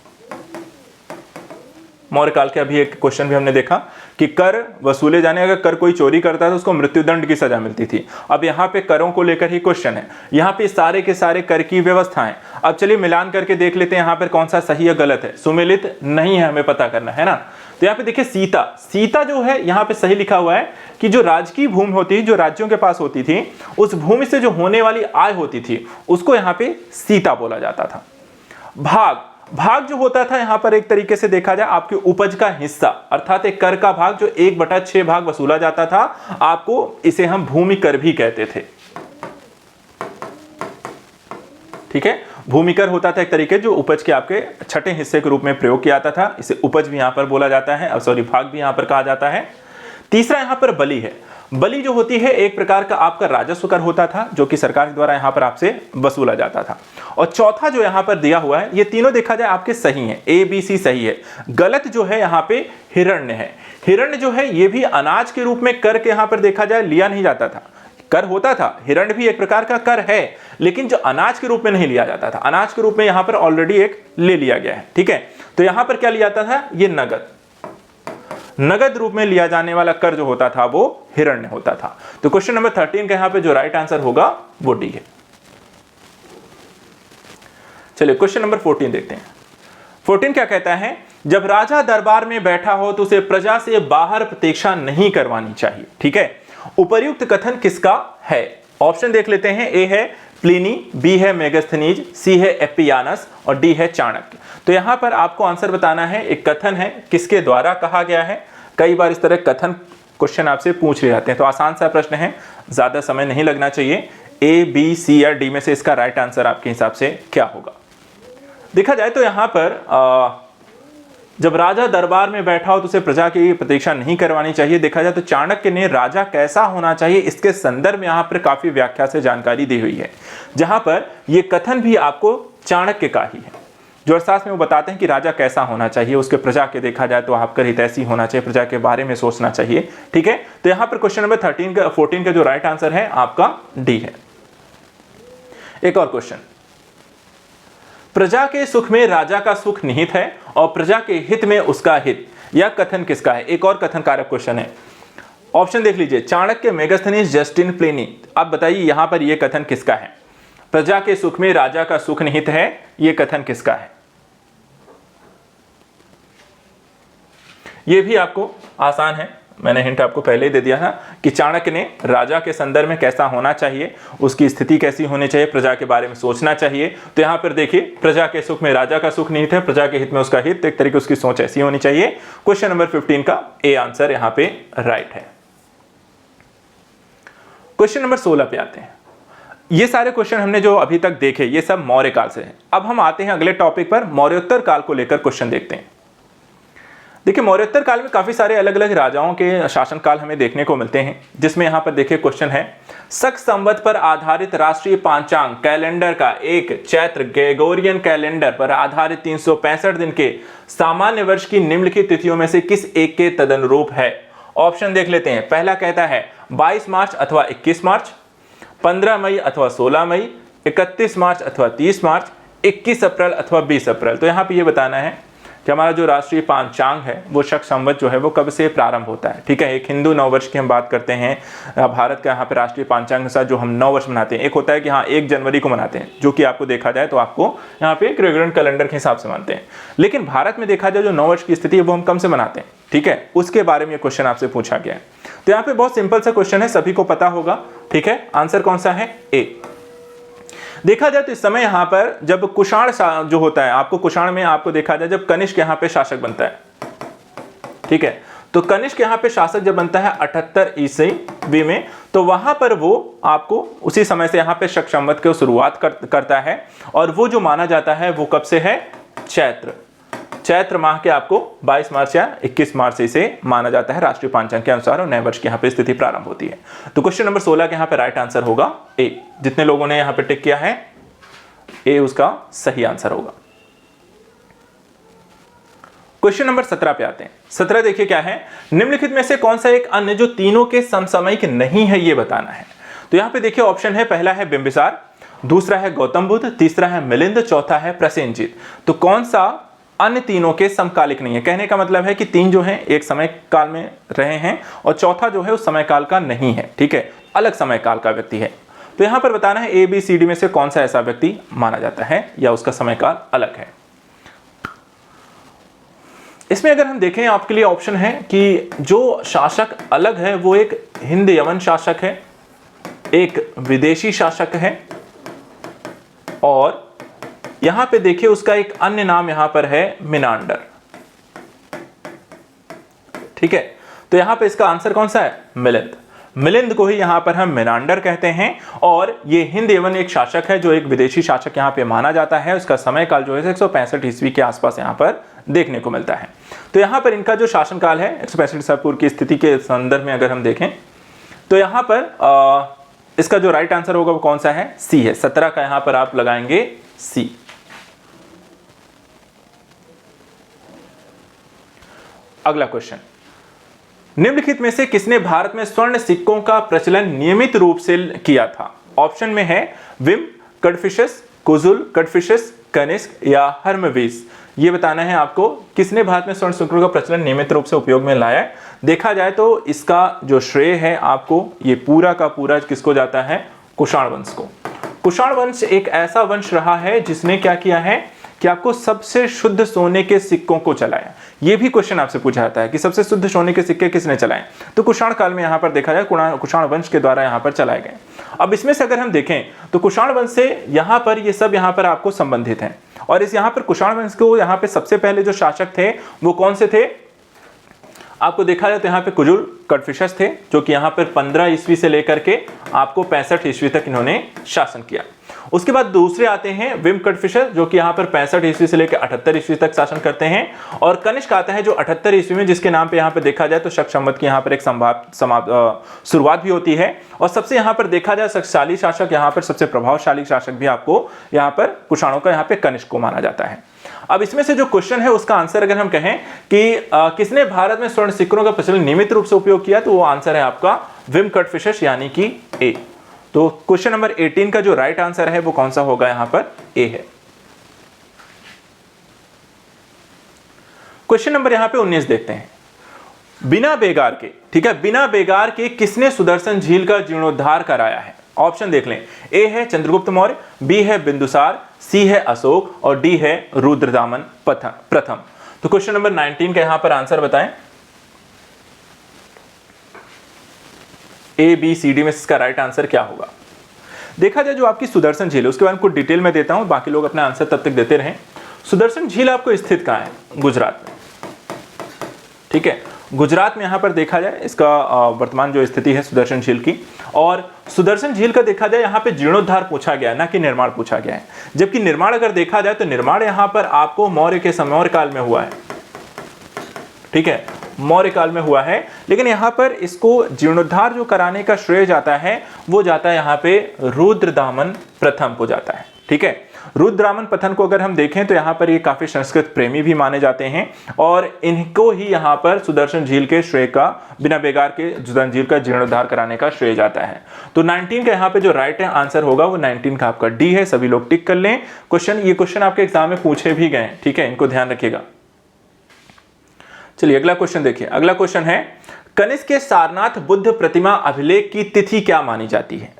मौर्य काल के अभी एक क्वेश्चन भी हमने देखा कि कर वसूले जाने, अगर कर कोई चोरी करता था तो उसको मृत्युदंड की सजा मिलती थी। अब यहाँ पे करों को लेकर ही क्वेश्चन है, यहाँ पे सारे के सारे कर की व्यवस्थाएं। अब चलिए मिलान करके देख लेते हैं यहाँ पर कौन सा सही या गलत है। सुमेलित नहीं है, हमें पता करना है ना। तो यहाँ पे देखिए सीता, सीता जो है यहाँ पे सही लिखा हुआ है कि जो राजकीय भूमि होती, जो राज्यों के पास होती थी, उस भूमि से जो होने वाली आय होती थी उसको यहाँ पे सीता बोला जाता था। भाग, भाग जो होता था यहाँ पर एक तरीके से देखा जाए आपके उपज का हिस्सा, अर्थात एक कर का भाग जो 1/6 भाग वसूला जाता था, आपको इसे हम भूमि कर भी कहते थे, ठीक है। भूमि कर होता था एक तरीके जो उपज के आपके छठे हिस्से के रूप में प्रयोग किया जाता था, इसे उपज भी यहां पर बोला जाता है, सॉरी भाग भी यहां पर कहा जाता है। तीसरा यहां पर बलि है। बलि जो होती है एक प्रकार का आपका राजस्व कर होता था जो कि सरकार द्वारा यहां पर आपसे वसूला जाता था। और चौथा जो यहां पर दिया हुआ है, ये तीनों देखा जाए आपके सही हैं, ए, बी, सी सही है। गलत जो है यहां पे हिरण्य है। हिरण्य जो है ये भी अनाज के रूप में कर के यहां पर देखा जाए लिया नहीं जाता था, कर होता था, हिरण्य भी एक प्रकार का कर है, लेकिन जो अनाज के रूप में नहीं लिया जाता था, अनाज के रूप में यहां पर ऑलरेडी एक ले लिया गया है, ठीक है। तो यहां पर क्या लिया जाता था, ये नगद, नगद रूप में लिया जाने वाला कर जो होता था वो हिरण्य होता था। तो क्वेश्चन नंबर 13 का यहां पे जो राइट आंसर होगा वो डी है। चलिए क्वेश्चन नंबर 14 देखते हैं। 14 क्या कहता है, जब राजा दरबार में बैठा हो तो उसे प्रजा से बाहर प्रतीक्षा नहीं करवानी चाहिए, ठीक है। उपर्युक्त कथन किसका है? ऑप्शन देख लेते हैं। ए है प्लिनी, बी है मेगास्थनीज, सी है एपियानस और डी है चाणक्य। तो यहां पर आपको आंसर बताना है, एक कथन है किसके द्वारा कहा गया है। कई बार इस तरह कथन क्वेश्चन आपसे पूछ ले जाते हैं, तो आसान सा प्रश्न है, ज्यादा समय नहीं लगना चाहिए। ए, बी, सी या डी में से इसका राइट आंसर आपके हिसाब से क्या होगा? देखा जाए तो यहां पर जब राजा दरबार में बैठा हो तो उसे प्रजा की प्रतीक्षा नहीं करवानी चाहिए। देखा जाए तो चाणक्य ने राजा कैसा होना चाहिए इसके संदर्भ में यहां पर काफी व्याख्या से जानकारी दी हुई है, जहां पर यह कथन भी आपको चाणक्य का ही है, जो अर्थशास्त्र में वो बताते हैं कि राजा कैसा होना चाहिए, उसके प्रजा के देखा जाए तो आपका हितैषी होना चाहिए, प्रजा के बारे में सोचना चाहिए, ठीक है। तो यहां पर क्वेश्चन नंबर 14 का जो राइट आंसर है आपका डी है। एक और क्वेश्चन, प्रजा के सुख में राजा का सुख निहित है और प्रजा के हित में उसका हित, यह कथन किसका है? एक और कथन कारक क्वेश्चन है। ऑप्शन देख लीजिए, चाणक्य, मेगास्थनीज, जस्टिन, प्लिनी। अब बताइए यहां पर यह कथन किसका है? प्रजा के सुख में राजा का सुख निहित है, यह कथन किसका है? यह भी आपको आसान है, मैंने हिंट आपको पहले ही दे दिया था कि चाणक्य ने राजा के संदर्भ में कैसा होना चाहिए, उसकी स्थिति कैसी होनी चाहिए, प्रजा के बारे में सोचना चाहिए। तो यहां पर देखिए, प्रजा के सुख में राजा का सुख निहित है, प्रजा के हित में उसका हित, एक तरीके उसकी सोच ऐसी होनी चाहिए। क्वेश्चन नंबर 15 का ए आंसर यहां पे राइट है। क्वेश्चन नंबर 16 पे आते हैं। ये सारे क्वेश्चन हमने जो अभी तक देखे ये सब मौर्य काल से है। अब हम आते हैं अगले टॉपिक पर, मौर्योत्तर काल को लेकर क्वेश्चन देखते हैं। देखिए मौर्योत्तर काल में काफी सारे अलग अलग राजाओं के शासनकाल हमें देखने को मिलते हैं, जिसमें यहां पर देखिए क्वेश्चन है, शक संवत पर आधारित राष्ट्रीय पांचांग कैलेंडर का एक चैत्र ग्रेगोरियन कैलेंडर पर आधारित 365 दिन के सामान्य वर्ष की निम्नलिखित तिथियों में से किस एक के तदनुरूप है? ऑप्शन देख लेते हैं। पहला कहता है 22 मार्च अथवा 21 मार्च, 15 मई अथवा 16 मई, 31 मार्च अथवा 30 मार्च, 21 अप्रैल अथवा 20 अप्रैल। तो यहाँ पे ये बताना है कि हमारा जो राष्ट्रीय पांचांग है वो शक संवत जो है वो कब से प्रारंभ होता है, ठीक है। एक हिंदू नववर्ष की हम बात करते हैं, भारत का यहाँ पे राष्ट्रीय पांचांग के साथ जो हम नववर्ष मनाते हैं, एक होता है कि हाँ 1 जनवरी को मनाते हैं, जो कि आपको देखा जाए तो आपको यहाँ पे ग्रेगोरियन कैलेंडर के हिसाब से मानते हैं। लेकिन भारत में देखा जाए जो नववर्ष की स्थिति है वो हम कम से मनाते हैं, ठीक है। उसके बारे में ये क्वेश्चन आपसे पूछा गया है। तो यहाँ पे बहुत सिंपल सा क्वेश्चन है, सभी को पता होगा, ठीक है। आंसर कौन सा है? ए। देखा जाए तो इस समय यहां पर जब कुषाण जो होता है, आपको कुषाण में आपको देखा जाए जब कनिष्क यहां पे शासक बनता है, ठीक है। तो कनिष्क यहां पे शासक जब बनता है 78 ईस्वी में, तो वहां पर वो आपको उसी समय से यहां पे शक संवत की शुरुआत करता है और वो जो माना जाता है वो कब से है, चैत्र माह के आपको 22 मार्च या 21 मार्च से इसे माना जाता है राष्ट्रीय पंचांग के अनुसार, और नए वर्ष की यहाँ पे स्थिति प्रारंभ होती है। तो क्वेश्चन नंबर 16 के यहाँ पे राइट आंसर होगा ए। जितने लोगों ने यहाँ पे टिक किया है ए उसका सही आंसर होगा। क्वेश्चन नंबर 17 पे आते हैं। 17 देखिए क्या है, निम्नलिखित में से कौन सा एक अन्य जो तीनों के समसामयिक नहीं है ये बताना है। तो यहाँ पे देखिए ऑप्शन है, पहला है बिंबिसार, दूसरा है गौतम बुद्ध, तीसरा है मिलिंद, चौथा है प्रसेनजीत। तो कौन सा अन्य तीनों के समकालिक नहीं है? कहने का मतलब है कि तीन जो हैं एक समय काल में रहे हैं और चौथा जो है उस समय काल का नहीं है, ठीक है, अलग समय काल का व्यक्ति है। तो यहां पर बताना है ए बी सी डी में से कौन सा ऐसा व्यक्ति माना जाता है या उसका समय काल अलग है। इसमें अगर हम देखें आपके लिए ऑप्शन है कि जो शासक अलग है वो एक हिंद यवन शासक है, एक विदेशी शासक है, और यहां पे देखिए उसका एक अन्य नाम यहां पर है मिनांडर, ठीक है। तो यहां पे इसका आंसर कौन सा है, मिलिंद। मिलिंद को ही यहां पर हम मिनांडर कहते हैं, और ये हिंद एवं एक शासक है जो एक विदेशी शासक यहां पे माना जाता है। उसका समय काल जो है 165 ईस्वी के आसपास यहां पर देखने को मिलता है। तो यहां पर इनका जो शासन काल है 165 ईसा पूर्व की स्थिति के संदर्भ में अगर हम देखें तो यहां पर इसका जो राइट आंसर होगा वो कौन सा है, सी है। 17 का यहां पर आप लगाएंगे सी। अगला क्वेश्चन, निम्नलिखित में से किसने भारत में स्वर्ण सिक्कों का प्रचलन नियमित रूप से किया था? ऑप्शन में है विम, कडफिशस, कुजुल, कडफिशस, कनिष्क या हर्मवीस। ये बताना है आपको किसने भारत में स्वर्ण सिक्कों का प्रचलन नियमित रूप से उपयोग में लाया है। देखा जाए तो इसका जो श्रेय है आपको ये पूरा का पूरा किसको जाता है, कुषाण वंश को। कुषाण वंश एक ऐसा वंश रहा है जिसने क्या किया है कि आपको सबसे शुद्ध सोने के सिक्कों को चलाया। ये भी क्वेश्चन आपसे पूछा जाता है कि सबसे शुद्ध सोने के सिक्के किसने चलाए, तो कुषाण काल में यहां पर देखा जाए कुषाण वंश के द्वारा यहां पर चलाए गए। अब इसमें से अगर हम देखें तो कुषाण वंश से यहां पर ये सब यहां पर आपको संबंधित हैं, और इस यहां पर कुषाण वंश को यहां पे सबसे पहले जो शासक थे वो कौन से थे, आपको देखा जाए तो यहाँ पे कुजुल कडफिशस थे जो कि यहाँ पर 15 ईस्वी से लेकर के आपको 65 ईस्वी तक इन्होंने शासन किया। उसके बाद दूसरे आते हैं विम कडफिशस जो कि यहाँ पर 65 ईस्वी से लेकर 78 ईस्वी तक शासन करते हैं, और कनिष्क आता है जो 78 ईस्वी में, जिसके नाम पे यहाँ पे देखा जाए तो शक संवत की यहाँ पर एक शुरुआत भी होती है। और सबसे यहाँ पर देखा जाए शक्तिशाली शासक, यहाँ पर सबसे प्रभावशाली शासक भी आपको यहाँ पर कुषाणों का यहाँ पे कनिष्क को माना जाता है। अब इसमें से जो क्वेश्चन है उसका आंसर अगर हम कहें कि किसने भारत में स्वर्ण सिक्कों का प्रचलन नियमित रूप से उपयोग किया, तो वो आंसर है आपका विम कडफिशस यानी कि ए। तो क्वेश्चन नंबर 18 का जो राइट आंसर है वो कौन सा होगा, यहां पर ए है। क्वेश्चन नंबर यहां पे 19 देखते हैं। बिना बेगार के, ठीक है, बिना बेगार के किसने सुदर्शन झील का जीर्णोद्धार कराया है? ऑप्शन देख लें, ए है चंद्रगुप्त मौर्य, बी है बिंदुसार, सी है अशोक और डी है रुद्रदामन प्रथम। तो क्वेश्चन नंबर 19 का यहां पर आंसर बताएं। ए बी सी डी में इसका राइट आंसर क्या होगा? देखा जाए जो आपकी सुदर्शन झील है उसके बारे में कुछ डिटेल में देता हूं, बाकी लोग अपना आंसर तब तक देते रहें। सुदर्शन झील आपको स्थित कहां है? गुजरात में, ठीक है, गुजरात में यहां पर देखा जाए इसका वर्तमान जो स्थिति है सुदर्शन झील की। और सुदर्शन झील का देखा जाए यहां पे जीर्णोद्धार पूछा गया है, ना कि निर्माण पूछा गया है। जबकि निर्माण अगर देखा जाए तो निर्माण यहां पर आपको मौर्य के समय और काल में हुआ है, ठीक है, मौर्य काल में हुआ है। लेकिन यहां पर इसको जीर्णोद्धार जो कराने का श्रेय जाता है वो जाता है यहां पे रुद्रदामन प्रथम को जाता है, ठीक है। रुद्रदामन प्रथम को अगर हम देखें तो यहां पर ये काफी संस्कृत प्रेमी भी माने जाते हैं, और इनको ही यहां पर सुदर्शन झील के श्रेय का, बिना बेगार के सुदर्शन झील का जीर्णोद्धार कराने का श्रेय जाता है। तो 19 का यहां पे जो राइट आंसर होगा वो 19 का आपका डी है। सभी लोग टिक कर लें। ये क्वेश्चन आपके एग्जाम में पूछे भी गए, ठीक है, इनको ध्यान रखिएगा। चलिए अगला क्वेश्चन देखिए। अगला क्वेश्चन है, कनिष्क के सारनाथ बुद्ध प्रतिमा अभिलेख की तिथि क्या मानी जाती है?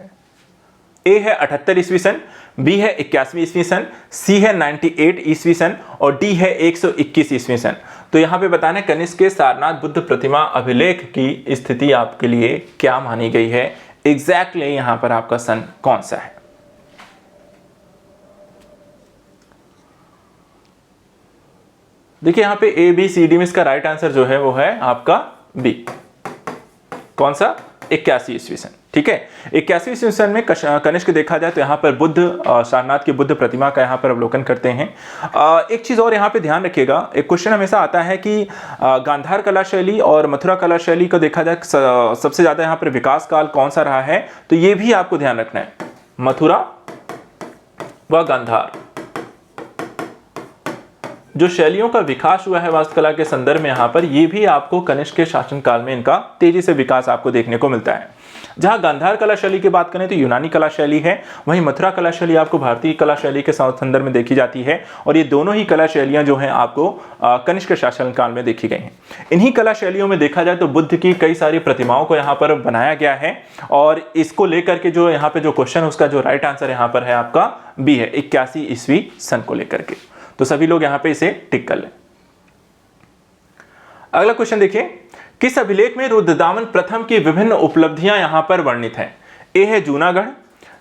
ए है 78 ईस्वी सन, बी है 81 ईस्वी सन, सी है 98 ईस्वी सन और डी है 121 ईस्वी सन। तो यहां पे बताना है कनिष्क के सारनाथ बुद्ध प्रतिमा अभिलेख की स्थिति आपके लिए क्या मानी गई है, एग्जैक्टली यहां पर आपका सन कौन सा है? देखिए यहां पे ए बी सी डी में इसका राइट आंसर जो है वो है आपका बी। कौन सा? 81 ईस्वी सन, ठीक है। 81वीं ईस्वी सन में कनिष्क देखा जाए तो यहाँ पर बुद्ध सारनाथ की बुद्ध प्रतिमा का यहाँ पर अवलोकन करते हैं। एक चीज़ और यहाँ पे ध्यान रखिएगा, एक क्वेश्चन हमेशा आता है कि गांधार कला शैली और मथुरा कला शैली को देखा जाए सबसे ज़्यादा यहाँ पर विकास काल कौन सा रहा है, तो ये भी आपको ध्यान रखना है, मथुरा व गांधार जो शैलियों का विकास हुआ है वास्तुकला के संदर्भ में, यहाँ पर ये भी आपको कनिष्क के शासनकाल में इनका तेजी से विकास आपको देखने को मिलता है। जहां गांधार कला शैली की बात करें तो यूनानी कला शैली है, वहीं मथुरा कला शैली आपको भारतीय कला शैली के संदर्भ में देखी जाती है, और ये दोनों ही कला शैलियां जो हैं आपको कनिष्क शासनकाल में देखी गई हैं। इन्हीं कला शैलियों में देखा जाए तो बुद्ध की कई सारी प्रतिमाओं को यहाँ पर बनाया गया है, और इसको लेकर के जो यहाँ पे जो क्वेश्चन उसका जो राइट आंसर यहाँ पर है आपका बी है, 81 ईस्वी सन को लेकर के। तो सभी लोग यहाँ पे इसे टिक कर लें। अगला क्वेश्चन देखिए, किस अभिलेख में रुद्रदामन प्रथम की विभिन्न उपलब्धियां यहां पर वर्णित हैं? ए है जूनागढ़,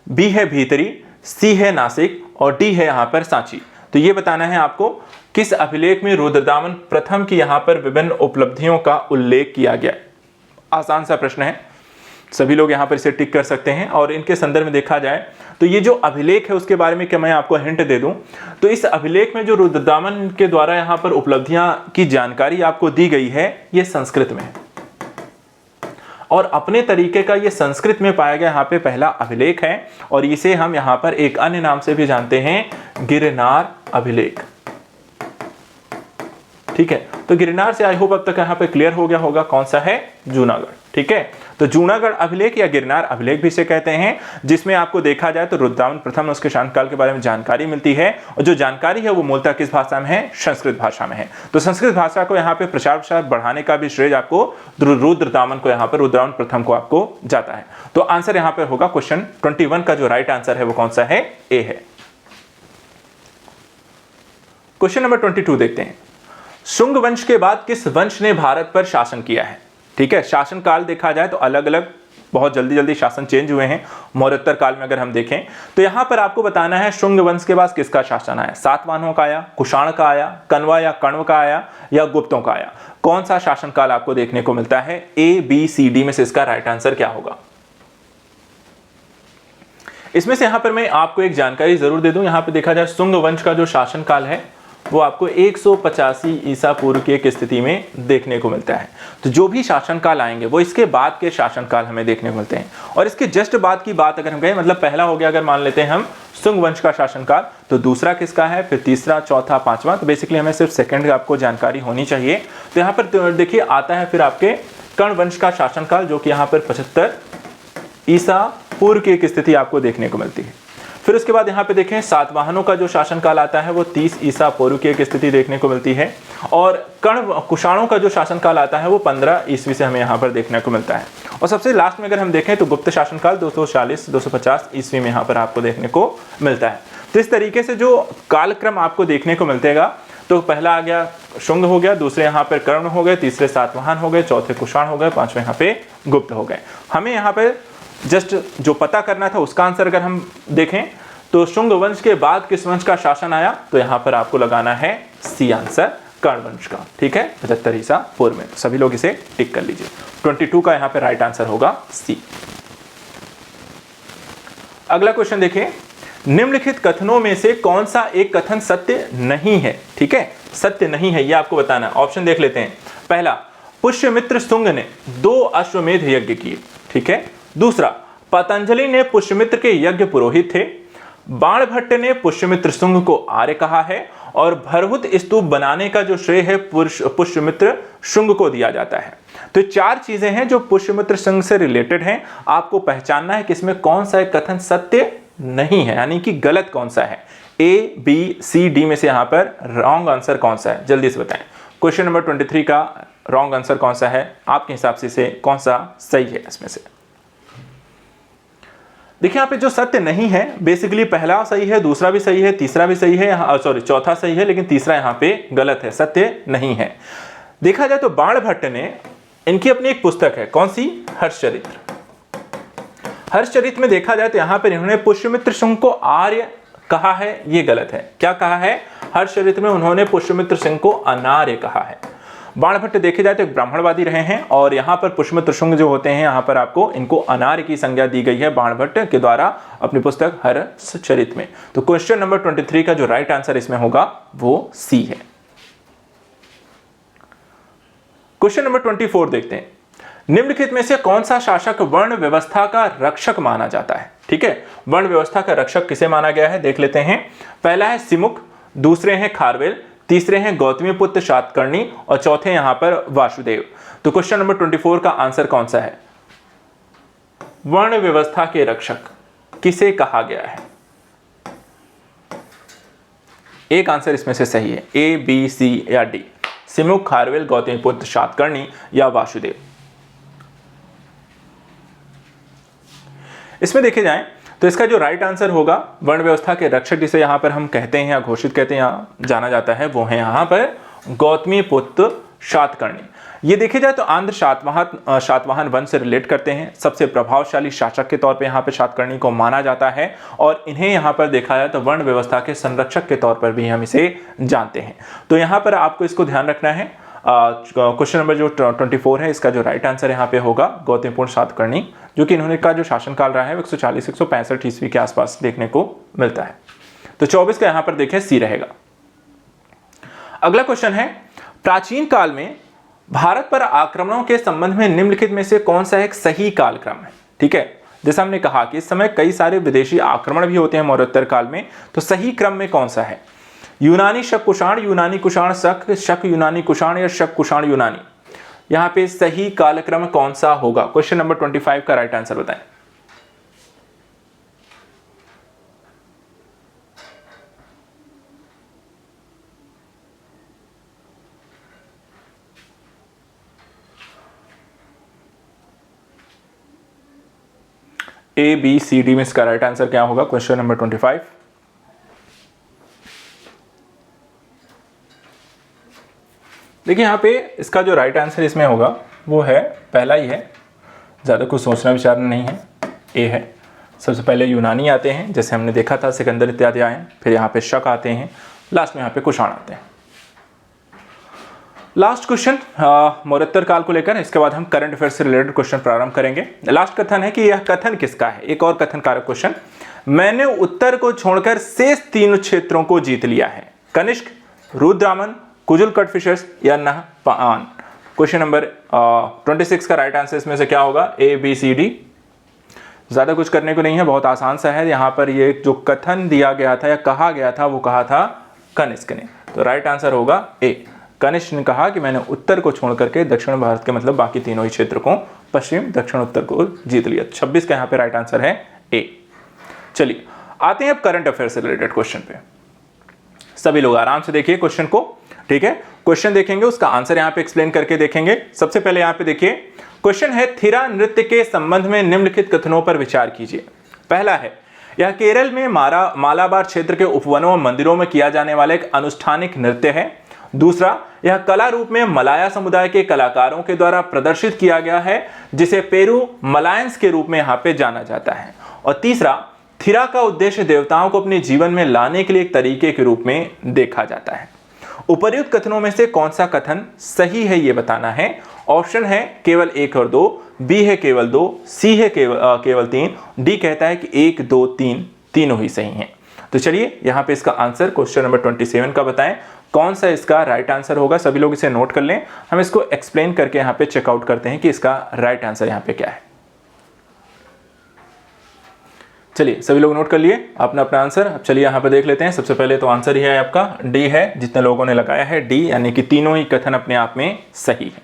बी है भीतरी, सी है नासिक और डी है यहां पर सांची। तो ये बताना है आपको किस अभिलेख में रुद्रदामन प्रथम की यहां पर विभिन्न उपलब्धियों का उल्लेख किया गया। आसान सा प्रश्न है, सभी लोग यहां पर इसे टिक कर सकते हैं। और इनके संदर्भ में देखा जाए तो ये जो अभिलेख है उसके बारे में क्या मैं आपको हिंट दे दूं, तो इस अभिलेख में जो रुद्रदामन के द्वारा यहां पर उपलब्धियां की जानकारी आपको दी गई है, ये संस्कृत में है, और अपने तरीके का ये संस्कृत में पाया गया यहाँ पे पहला अभिलेख है, और इसे हम यहाँ पर एक अन्य नाम से भी जानते हैं, गिरनार अभिलेख। ठीक है, तो गिरनार से आई होप अब तक यहाँ पे क्लियर हो गया होगा कौन सा है, जूनागढ़। ठीक है, तो जूनागढ़ अभिलेख या गिरनार अभिलेख भी इसे कहते हैं, जिसमें आपको देखा जाए तो रुद्रदामन प्रथम उसके शासनकाल के बारे में जानकारी मिलती है, और जो जानकारी है वो मूलतः किस भाषा में है, संस्कृत भाषा में है। तो संस्कृत भाषा को यहाँ पे प्रचार प्रसार बढ़ाने का भी श्रेय आपको रुद्रदामन को यहाँ पर रुद्रदामन प्रथम को आपको जाता है। तो आंसर यहाँ पे होगा क्वेश्चन 21 का जो राइट आंसर है वो कौन सा है, ए है। क्वेश्चन नंबर 22 देखते हैं, शुंग वंश के बाद किस वंश ने भारत पर शासन किया है? ठीक है, शासन काल देखा जाए तो अलग अलग बहुत जल्दी जल्दी शासन चेंज हुए हैं। मौर्योत्तर काल में अगर हम देखें तो यहां पर आपको बताना है शुंग वंश के बाद किसका शासन आया, सातवाहनों का आया, कुषाण का आया, कण्व या कण्व का आया, या गुप्तों का आया। कौन सा शासन काल आपको देखने को मिलता है? ए बी सी डी में से इसका राइट आंसर क्या होगा? इसमें से यहां पर मैं आपको एक जानकारी जरूर दे दूं, यहां पर देखा जाए शुंग वंश का जो शासन काल है वो आपको 185 ईसा पूर्व की एक स्थिति में देखने को मिलता है। तो जो भी शासनकाल आएंगे वो इसके बाद के शासनकाल हमें देखने को मिलते हैं। और इसके जस्ट बाद की बात अगर हम कहें, मतलब पहला हो गया अगर मान लेते हैं हम शुंग वंश का शासनकाल, तो दूसरा किसका है, फिर तीसरा, चौथा, पांचवा। तो बेसिकली हमें सिर्फ सेकंड आपको जानकारी होनी चाहिए। तो यहाँ पर देखिए आता है फिर आपके कर्ण वंश का शासनकाल, जो कि यहाँ पर 75 ईसा पूर्व की एक स्थिति आपको देखने को मिलती है। फिर उसके बाद यहाँ पे देखें सातवाहनों का जो शासनकाल आता है वो 30 ईसा पूर्व की एक स्थिति देखने को मिलती है, और कर्ण कुषाणों का जो शासनकाल आता है वो 15 ईस्वी से हमें यहाँ पर देखने को मिलता है। और सबसे लास्ट में अगर हम देखें तो गुप्त शासनकाल 240-250 ईस्वी में यहाँ पर आपको देखने को मिलता है। तो इस तरीके से जो कालक्रम आपको देखने को मिलतेगा, तो पहला आ गया शुंग हो गया, दूसरे यहाँ पर कर्ण हो गए, तीसरे सातवाहन हो गए, चौथे कुषाण हो गए, पांचवें यहाँ पे गुप्त हो गए। हमें यहाँ पे जस्ट जो पता करना था उसका आंसर अगर हम देखें तो शुंग वंश के बाद किस वंश का शासन आया, तो यहां पर आपको लगाना है सी आंसर, कर्ण वंश का। ठीक है, 75 ईसा पूर्व में। तो सभी लोग इसे टिक कर लीजिए। 22 का यहां पर राइट आंसर होगा सी। अगला क्वेश्चन देखिए, निम्नलिखित कथनों में से कौन सा एक कथन सत्य नहीं है? ठीक है, सत्य नहीं है यह आपको बताना है। ऑप्शन देख लेते हैं। पहला, पुष्यमित्र शुंग ने 2 अश्वमेध यज्ञ किए। ठीक है। दूसरा, पतंजलि ने पुष्यमित्र के यज्ञ पुरोहित थे। बाणभट्ट ने पुष्यमित्र शुंग को आर्य कहा है, और भरहुत स्तूप बनाने का जो श्रेय है पुष्यमित्र शुंग को दिया जाता है। तो 4 चीजें हैं जो पुष्यमित्र शुंग से रिलेटेड हैं। आपको पहचानना है कि इसमें कौन सा एक कथन सत्य नहीं है, यानी कि गलत कौन सा है। ए बी सी डी में से यहां पर रॉन्ग आंसर कौन सा है, जल्दी से बताएं। क्वेश्चन नंबर 23 का रॉन्ग आंसर कौन सा है आपके हिसाब से कौन सा सही है इसमें से? देखिए यहाँ पे जो सत्य नहीं है, बेसिकली पहला सही है, दूसरा भी सही है, तीसरा भी सही है, चौथा सही है, लेकिन तीसरा यहाँ पे गलत है, सत्य नहीं है। देखा जाए तो बाणभट्ट ने, इनकी अपनी एक पुस्तक है, कौन सी, हर्षचरित्र। हर्षचरित्र में देखा जाए तो यहाँ पर इन्होंने पुष्यमित्र शुंग को आर्य कहा है, ये गलत है। क्या कहा है? हर्षचरित्र में उन्होंने पुष्यमित्र शुंग को अनार्य कहा है। बाणभट्ट देखे जाए तो एक ब्राह्मणवादी रहे हैं और यहाँ पर पुष्प त्रिशुंग जो होते हैं यहाँ पर आपको इनको अनार्य की संज्ञा दी गई है बाणभट्ट के द्वारा अपनी पुस्तक हर्षचरित में। तो क्वेश्चन नंबर 23 का जो राइट आंसर इसमें होगा वो सी है। क्वेश्चन नंबर 24 देखते हैं, निम्नलिखित में से कौन सा शासक वर्ण व्यवस्था का रक्षक माना जाता है। ठीक है, वर्ण व्यवस्था का रक्षक किसे माना गया है देख लेते हैं। पहला है सिमुक, दूसरे हैं खारवेल, तीसरे हैं गौतमीपुत्र सातकर्णी और चौथे यहां पर वासुदेव। तो क्वेश्चन नंबर 24 का आंसर कौन सा है? वर्ण व्यवस्था के रक्षक किसे कहा गया है? एक आंसर इसमें से सही है, ए बी सी या डी, सिमुक, खारवेल, गौतमीपुत्र सातकर्णी या वासुदेव। इसमें देखे जाएं तो इसका जो राइट आंसर होगा वर्ण व्यवस्था के रक्षक जिसे यहां पर हम कहते हैं या घोषित कहते हैं यहां जाना जाता है वो है यहां पर गौतमीपुत्र सातकर्णी। ये देखे जाए तो आंध्र सातवाहन वंश से रिलेट करते हैं, सबसे प्रभावशाली शासक के तौर पे यहाँ पे सातकर्णी को माना जाता है और इन्हें यहाँ पर देखा जाए तो वर्ण व्यवस्था के संरक्षक के तौर पर भी हम इसे जानते हैं। तो यहाँ पर आपको इसको ध्यान रखना है। क्वेश्चन नंबर जो 24 है इसका जो राइट आंसर यहाँ पे होगा गौतमीपुत्र सातकर्णी, जो कि इन्होंने का जो शासनकाल रहा है 140-165 ईस्वी के आसपास देखने को मिलता है। तो 24 का यहाँ पर देखें सी रहेगा। अगला क्वेश्चन है, प्राचीन काल में भारत पर आक्रमणों के संबंध में निम्नलिखित में से कौन सा एक सही कालक्रम है। ठीक है, जैसा हमने कहा कि इस समय कई सारे विदेशी आक्रमण भी होते हैं मौर्योत्तर काल में, तो सही क्रम में कौन सा है? यूनानी शक कुषाण, यूनानी कुषाण शक, शक यूनानी कुषाण या शक कुषाण यूनानी? यहां पे सही कालक्रम कौन सा होगा? क्वेश्चन नंबर 25 का राइट आंसर बताएं। ए बी सी डी में इसका राइट आंसर क्या होगा? Question number 25। देखिए यहाँ पे इसका जो राइट आंसर इसमें होगा वो है पहला ही है, ज़्यादा कुछ सोचना विचारना नहीं है, ए है। सबसे पहले यूनानी आते हैं जैसे हमने देखा था, सिकंदर इत्यादि आए, फिर यहाँ पे शक आते हैं, लास्ट में यहाँ पे कुषाण आते हैं। लास्ट क्वेश्चन मौर्योत्तर काल को लेकर, इसके बाद हम करंट अफेयर से रिलेटेड क्वेश्चन प्रारंभ करेंगे। लास्ट कथन है कि यह कथन किसका है? एक और कथन कारक क्वेश्चन, मैंने उत्तर को छोड़कर शेष तीनों क्षेत्रों को जीत लिया है। कनिष्क, रुद्रामन, कुजुल कटफिशर्स या नहपान? क्वेश्चन नंबर 26 का राइट आंसर इसमें से क्या होगा? A B C D. ज्यादा कुछ करने को नहीं है, बहुत आसान सा है। यहाँ पर ये जो कथन दिया गया था या कहा गया था वो कहा था कनिष्क ने, तो राइट आंसर होगा ए। कनिष्क ने कहा कि मैंने उत्तर को छोड़ करके दक्षिण भारत के मतलब बाकी तीनों ही क्षेत्र को, पश्चिम दक्षिण उत्तर को जीत लिया। 26 का यहाँ पे राइट आंसर है ए। चलिए आते हैं अब करंट अफेयर से रिलेटेड क्वेश्चन पे। सभी लोग आराम से देखिए क्वेश्चन को, ठीक है? क्वेश्चन देखेंगे, उसका आंसर यहाँ पे एक्सप्लेन करके देखेंगे। सबसे पहले यहाँ पे देखिए क्वेश्चन है, थिरा नृत्य के संबंध में निम्नलिखित कथनों पर विचार कीजिए। पहला है, यह केरल में मालाबार क्षेत्र के उपवनों और मंदिरों में किया जाने वाला एक अनुष्ठानिक नृत्य है। दूसरा, यह कला रूप में मलाया समुदाय के कलाकारों के द्वारा प्रदर्शित किया गया है जिसे पेरू मलायंस के रूप में यहाँ पे जाना जाता है। और तीसरा, थिरा का उद्देश्य देवताओं को अपने जीवन में लाने के लिए एक तरीके के रूप में देखा जाता है। उपर्युक्त कथनों में से कौन सा कथन सही है ये बताना है। ऑप्शन है केवल 1 और 2, बी है केवल 2, सी है केवल 3, डी कहता है कि 1, 2, 3 तीनों ही सही हैं। तो चलिए यहाँ पे इसका आंसर क्वेश्चन नंबर 27 का बताएं, कौन सा इसका राइट आंसर होगा। सभी लोग इसे नोट कर लें, हम इसको एक्सप्लेन करके यहाँ पे चेकआउट करते हैं कि इसका राइट आंसर यहाँ पे क्या है। चलिए सभी लोग नोट कर लिए अपना अपना आंसर। अब चलिए यहाँ पे देख लेते हैं। सबसे पहले तो आंसर ही है आपका डी है, जितने लोगों ने लगाया है डी, यानी कि तीनों ही कथन अपने आप में सही है।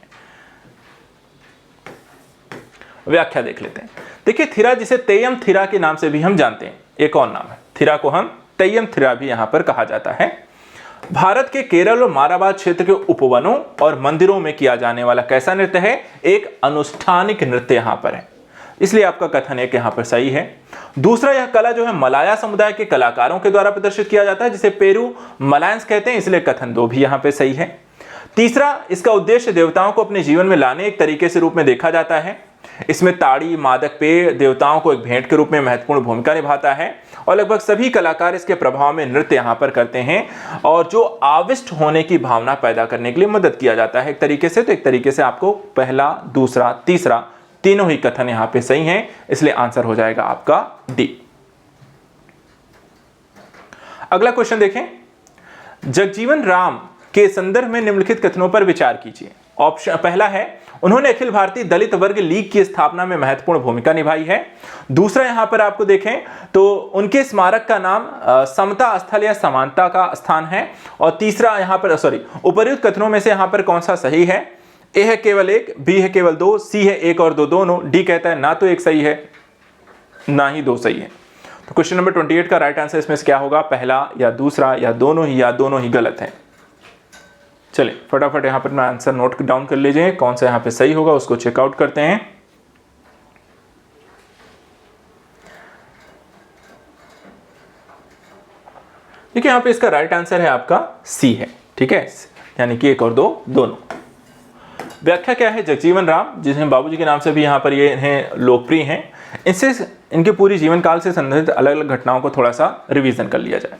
व्याख्या देख लेते हैं। देखिए थिरा, जिसे तेयम थिरा के नाम से भी हम जानते हैं, एक और नाम है, थिरा को हम तेयम थिरा भी यहाँ पर कहा जाता है। भारत के केरल और मालाबार क्षेत्र के उपवनों और मंदिरों में किया जाने वाला कैसा नृत्य है? एक अनुष्ठानिक नृत्य यहाँ पर है, इसलिए आपका कथन एक यहाँ पर सही है। दूसरा, यह कला जो है मलाया समुदाय के कलाकारों के द्वारा प्रदर्शित किया जाता है जिसे पेरू मलायंस कहते हैं, इसलिए कथन 2 भी यहाँ पे सही है। तीसरा, इसका उद्देश्य देवताओं को अपने जीवन में लाने एक तरीके से रूप में देखा जाता है, इसमें ताड़ी मादक पेय देवताओं को एक भेंट के रूप में महत्वपूर्ण भूमिका निभाता है और लगभग सभी कलाकार इसके प्रभाव में नृत्य यहाँ पर करते हैं और जो आविष्ट होने की भावना पैदा करने के लिए मदद किया जाता है एक तरीके से। तो एक तरीके से आपको पहला, दूसरा, तीसरा तीनों ही कथन यहाँ पे सही हैं, इसलिए आंसर हो जाएगा आपका डी। अगला क्वेश्चन देखें, जगजीवन राम के संदर्भ में निम्नलिखित कथनों पर विचार कीजिए। ऑप्शन पहला है, उन्होंने अखिल भारतीय दलित वर्ग लीग की स्थापना में महत्वपूर्ण भूमिका निभाई है। दूसरा यहां पर आपको देखें तो उनके स्मारक का नाम समता स्थल या समानता का स्थान है। और तीसरा यहां पर उपर्युक्त कथनों में से यहां पर कौन सा सही है? ए है केवल एक, बी है केवल दो, सी है एक और दो दोनों, डी कहता है ना तो एक सही है ना ही दो सही है। तो क्वेश्चन नंबर 28 का राइट आंसर इसमें से क्या होगा? पहला या दूसरा या दोनों ही गलत है। चलिए फटाफट यहां पर मैं आंसर नोट डाउन कर लीजिए, कौन सा यहां पे सही होगा उसको चेकआउट करते हैं। देखिए यहां पे इसका राइट आंसर है आपका सी है, ठीक है, यानी कि एक और दो दोनों। व्याख्या क्या है? जगजीवन राम, जिन्हें बाबूजी के नाम से भी यहाँ पर ये इन्हें लोकप्रिय हैं, इनसे इनके पूरी जीवन काल से संबंधित अलग अलग घटनाओं को थोड़ा सा रिवीजन कर लिया जाए।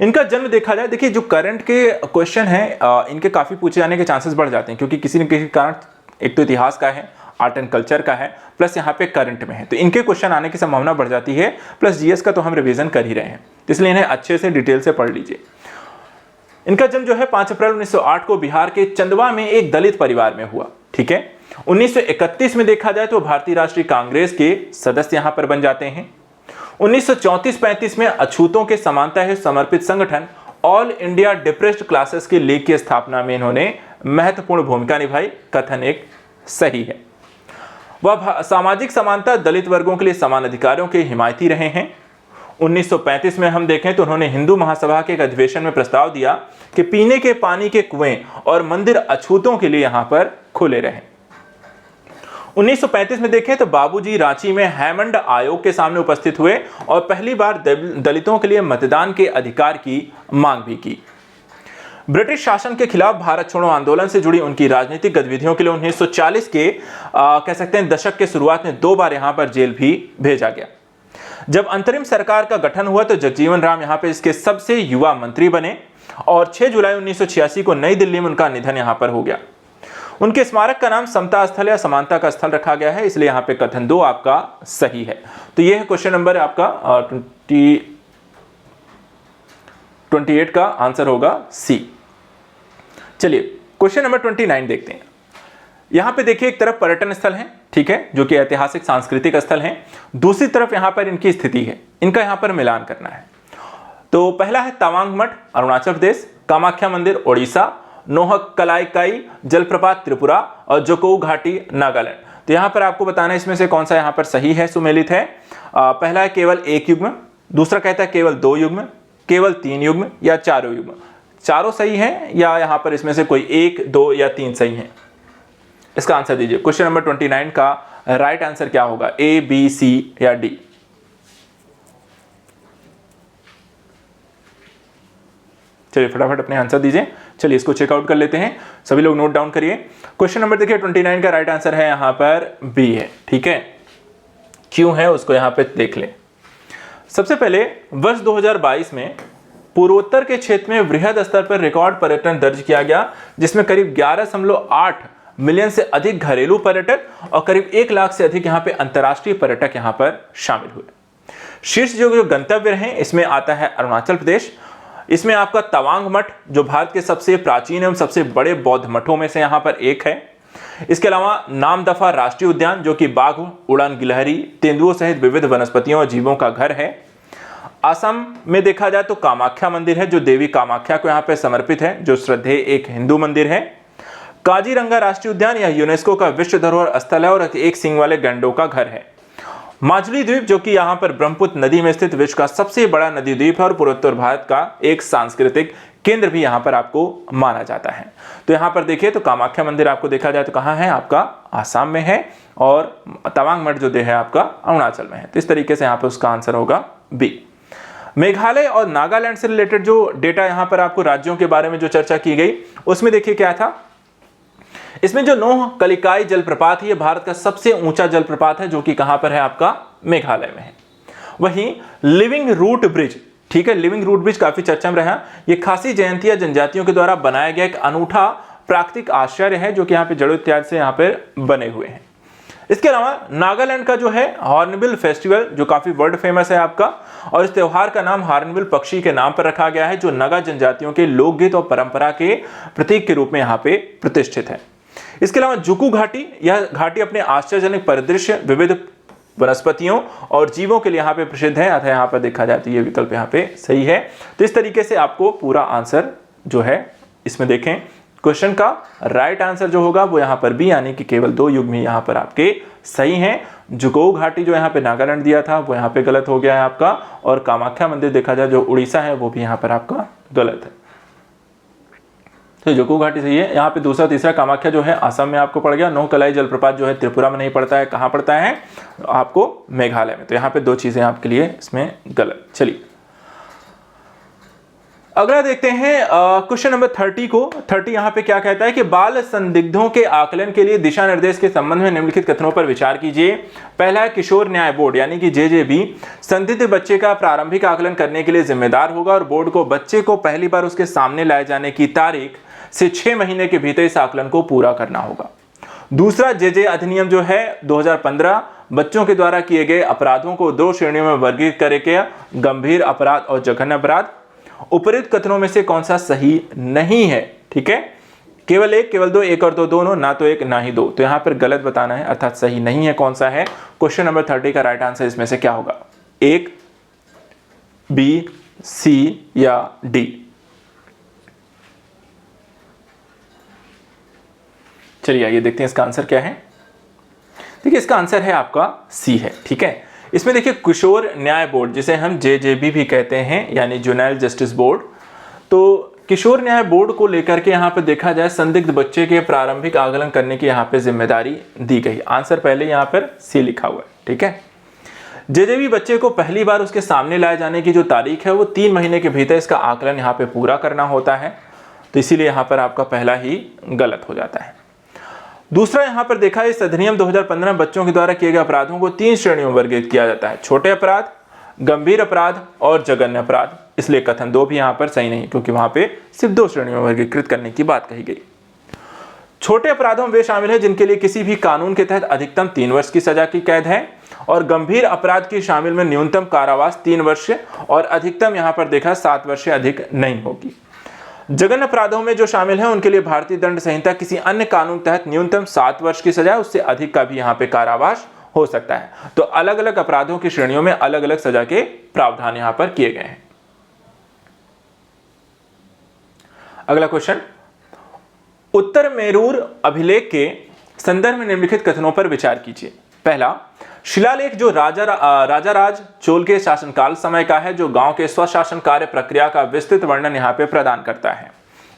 इनका जन्म देखा जाए, देखिए जो करंट के क्वेश्चन हैं इनके काफ़ी पूछे जाने के चांसेस बढ़ जाते हैं, क्योंकि किसी न किसी कारण एक तो इतिहास का है, आर्ट एंड कल्चर का है, प्लस यहाँ पे करंट में है, तो इनके क्वेश्चन आने की संभावना बढ़ जाती है। प्लस जीएस का तो हम रिवीजन कर ही रहे हैं, इसलिए इन्हें अच्छे से डिटेल से पढ़ लीजिए। इनका जन्म जो है 5 अप्रैल 1908 को बिहार के चंदवा में एक दलित परिवार में हुआ, ठीक है। 1931 में देखा जाए तो भारतीय राष्ट्रीय कांग्रेस के सदस्य यहां पर बन जाते हैं। 1934-35 में अछूतों के समानता हेतु समर्पित संगठन ऑल इंडिया डिप्रेस्ड क्लासेस के लीग की स्थापना में इन्होंने महत्वपूर्ण भूमिका निभाई, कथन एक सही है। वह सामाजिक समानता, दलित वर्गों के लिए समान अधिकारों के हिमायती रहे हैं। 1935 में हम देखें तो उन्होंने हिंदू महासभा के एक अधिवेशन में प्रस्ताव दिया कि पीने के पानी के कुएं और मंदिर अछूतों के लिए यहां पर खुले रहें। 1935 में देखें तो बाबूजी रांची में हैमंड आयोग के सामने उपस्थित हुए और पहली बार दलितों के लिए मतदान के अधिकार की मांग भी की। ब्रिटिश शासन के खिलाफ भारत छोड़ो आंदोलन से जुड़ी उनकी राजनीतिक गतिविधियों के लिए 1940 के कह सकते हैं दशक के शुरुआत में 2 बार यहां पर जेल भी भेजा गया। जब अंतरिम सरकार का गठन हुआ तो जगजीवन राम यहां पर इसके सबसे युवा मंत्री बने और 6 जुलाई 1986 को नई दिल्ली में उनका निधन यहां पर हो गया। उनके स्मारक का नाम समता स्थल या समानता का स्थल रखा गया है, इसलिए यहां पे कथन 2 आपका सही है। तो यह है क्वेश्चन नंबर आपका 28 का आंसर होगा सी। चलिए क्वेश्चन नंबर 29 देखते हैं। यहां पे देखिए एक तरफ पर्यटन स्थल है, ठीक है, जो कि ऐतिहासिक सांस्कृतिक स्थल है, दूसरी तरफ यहां पर इनकी स्थिति है, इनका यहां पर मिलान करना है। तो पहला है तवांग मठ अरुणाचल प्रदेश, कामाख्या मंदिर ओडिशा, नोहक कलाईकाई जलप्रपात त्रिपुरा और जोकोउ घाटी नागालैंड। तो यहां पर आपको बताना है इसमें से कौन सा यहां पर सही है, सुमेलित है। पहला है केवल 1 युग्म, दूसरा कहता है केवल 2 युग्म, केवल 3 युग्म या 4 युग्म। चारों सही है या यहां पर इसमें से कोई 1, 2 या 3 सही है? इसका आंसर दीजिए। क्वेश्चन नंबर 29 का राइट आंसर क्या होगा? ए, बी, सी या डी? चलिए फटाफट अपने आंसर दीजिए। चलिए इसको चेकआउट कर लेते हैं, सभी लोग नोट डाउन करिए। क्वेश्चन नंबर देखिए 29 का राइट आंसर है यहां पर बी है, ठीक है। क्यों है उसको यहां पे देख ले। सबसे पहले वर्ष 2022 में पूर्वोत्तर के क्षेत्र में वृहद स्तर पर रिकॉर्ड पर्यटन दर्ज किया गया, जिसमें करीब 11.8 मिलियन से अधिक घरेलू पर्यटक और करीब 1 लाख से अधिक यहां पे अंतर्राष्ट्रीय पर्यटक यहां पर शामिल हुए। शीर्ष जो गंतव्य हैं इसमें आता है अरुणाचल प्रदेश, इसमें आपका तवांग मठ जो भारत के सबसे प्राचीन एवं सबसे बड़े बौद्ध मठों में से यहां पर एक है। इसके अलावा नामदफा राष्ट्रीय उद्यान जो कि बाघ, उड़ान गिलहरी, तेंदुओं सहित विविध वनस्पतियों और जीवों का घर है। असम में देखा जाए तो कामाख्या मंदिर है जो देवी कामाख्या को यहां पर समर्पित है, जो श्रद्धेय एक हिंदू मंदिर है। काजीरंगा राष्ट्रीय उद्यान यह यूनेस्को का विश्व धरोहर स्थल है और एक सींग वाले गैंडों का घर है। माजुली द्वीप जो कि यहां पर ब्रह्मपुत्र नदी में स्थित विश्व का सबसे बड़ा नदी द्वीप है और पूर्वोत्तर भारत का एक सांस्कृतिक केंद्र भी यहां पर आपको माना जाता है। तो यहां पर देखिए तो कामाख्या मंदिर आपको देखा जाए तो कहां है? आपका आसाम में है और तवांग मठ जो है आपका अरुणाचल में है। तो इस तरीके से यहां पर उसका आंसर होगा बी। मेघालय और नागालैंड से रिलेटेड जो डेटा यहां पर आपको राज्यों के बारे में जो चर्चा की गई उसमें देखिए क्या था इसमें जो नोह कलिकाई जलप्रपात है ये भारत का सबसे ऊंचा जलप्रपात है, जो कि कहां पर है आपका मेघालय में है। वहीं लिविंग रूट ब्रिज, ठीक है, लिविंग रूट ब्रिज काफी चर्चा में रहा। ये खासी जयंतिया जनजातियों के द्वारा बनाया गया एक अनूठा प्राकृतिक आश्चर्य है, जो कि यहाँ पे जड़ों इत्यादि से यहाँ पर बने हुए हैं। इसके अलावा नागालैंड का जो है हॉर्नबिल फेस्टिवल, जो काफी वर्ल्ड फेमस है आपका, और इस त्योहार का नाम हॉर्नबिल पक्षी के नाम पर रखा गया है, जो नागा जनजातियों के लोकगीत और परंपरा के प्रतीक के रूप में यहाँ पे प्रतिष्ठित है। इसके अलावा जुकू घाटी, यह घाटी अपने आश्चर्यजनक परिदृश्य, विविध वनस्पतियों और जीवों के लिए यहाँ पे प्रसिद्ध है, अतः यहाँ पर देखा जाए तो ये विकल्प यहाँ पे सही है। तो इस तरीके से आपको पूरा आंसर जो है इसमें देखें, क्वेश्चन का राइट आंसर जो होगा वो यहाँ पर बी, यानी कि केवल 2 युग्म ही यहाँ पर आपके सही हैं। जुकोऊ घाटी जो यहाँ पे नागालैंड दिया था वो यहाँ पे गलत हो गया है आपका, और कामाख्या मंदिर देखा जाए जो उड़ीसा है वो भी यहाँ पर आपका गलत है। तो जुकोऊ घाटी सही है। यहाँ पे दूसरा तीसरा कामाख्या जो है असम में आपको पड़ गया। नोह कलाई जलप्रपात जो है त्रिपुरा में नहीं पड़ता है, कहाँ पड़ता है आपको मेघालय में। तो यहाँ पे 2 चीजें आपके लिए इसमें गलत। चलिए अगला देखते हैं क्वेश्चन नंबर 30 को। 30 यहाँ पे क्या कहता है कि बाल संदिग्धों के आकलन के लिए दिशा निर्देश के संबंध में निम्नलिखित कथनों पर विचार कीजिए। पहला है, किशोर न्याय बोर्ड यानी कि जेजेबी संदिग्ध बच्चे का प्रारंभिक आकलन करने के लिए जिम्मेदार होगा और बोर्ड को बच्चे को पहली बार उसके सामने लाए जाने की तारीख से 6 महीने के भीतर इस आकलन को पूरा करना होगा। दूसरा, जेजे अधिनियम जो है 2015 बच्चों के द्वारा किए गए अपराधों को 2 श्रेणियों में वर्गीकृत करेगा, गंभीर अपराध और जघन्य अपराध। उपरोक्त कथनों में से कौन सा सही नहीं है? ठीक है, केवल 1, केवल 2, 1 और 2 दोनों, ना तो 1 ना ही 2। तो यहां पर गलत बताना है, अर्थात सही नहीं है कौन सा है। क्वेश्चन नंबर 30 का राइट आंसर इसमें से क्या होगा? 1, बी, सी या डी? चलिए आइए देखते हैं इसका आंसर क्या है। देखिए इसका आंसर है आपका सी है। ठीक है, इसमें देखिए किशोर न्याय बोर्ड, जिसे हम जेजेबी भी कहते हैं, यानी जुवेनाइल जस्टिस बोर्ड, तो किशोर न्याय बोर्ड को लेकर के यहाँ पे देखा जाए संदिग्ध बच्चे के प्रारंभिक आकलन करने की यहाँ पे जिम्मेदारी दी गई। आंसर पहले यहाँ पर सी लिखा हुआ है। ठीक है, जेजेबी बच्चे को पहली बार उसके सामने लाए जाने की जो तारीख है वो 3 महीने के भीतर इसका आकलन यहाँ पे पूरा करना होता है, तो इसीलिए यहाँ पर आपका पहला ही गलत हो जाता है। दूसरा यहाँ पर देखा, इस अधिनियम 2015 बच्चों के द्वारा किए गए अपराधों को 3 श्रेणियों में वर्गीकृत किया जाता है, छोटे अपराध, गंभीर अपराध और जघन्य अपराध। इसलिए कथन 2 भी यहाँ पर सही नहीं, क्योंकि वहां पे सिर्फ 2 श्रेणियों में वर्गीकृत करने की बात कही गई। छोटे अपराधों में वे शामिल है जिनके लिए किसी भी कानून के तहत अधिकतम 3 वर्ष की सजा की कैद है, और गंभीर अपराध की शामिल में न्यूनतम कारावास 3 वर्ष और अधिकतम यहाँ पर देखा 7 वर्ष से अधिक नहीं होगी। जघन्य अपराधों में जो शामिल हैं उनके लिए भारतीय दंड संहिता किसी अन्य कानून तहत न्यूनतम 7 वर्ष की सजा, उससे अधिक का भी यहाँ पे कारावास हो सकता है। तो अलग अलग अपराधों की श्रेणियों में अलग अलग सजा के प्रावधान यहाँ पर किए गए हैं। अगला क्वेश्चन, उत्तर मेरूर अभिलेख के संदर्भ में निम्नलिखित कथनों पर विचार कीजिए। पहला, शिलालेख जो राजाराज चोल के शासनकाल समय का है, जो गांव के स्वशासन कार्य प्रक्रिया का विस्तृत वर्णन यहां पे प्रदान करता है।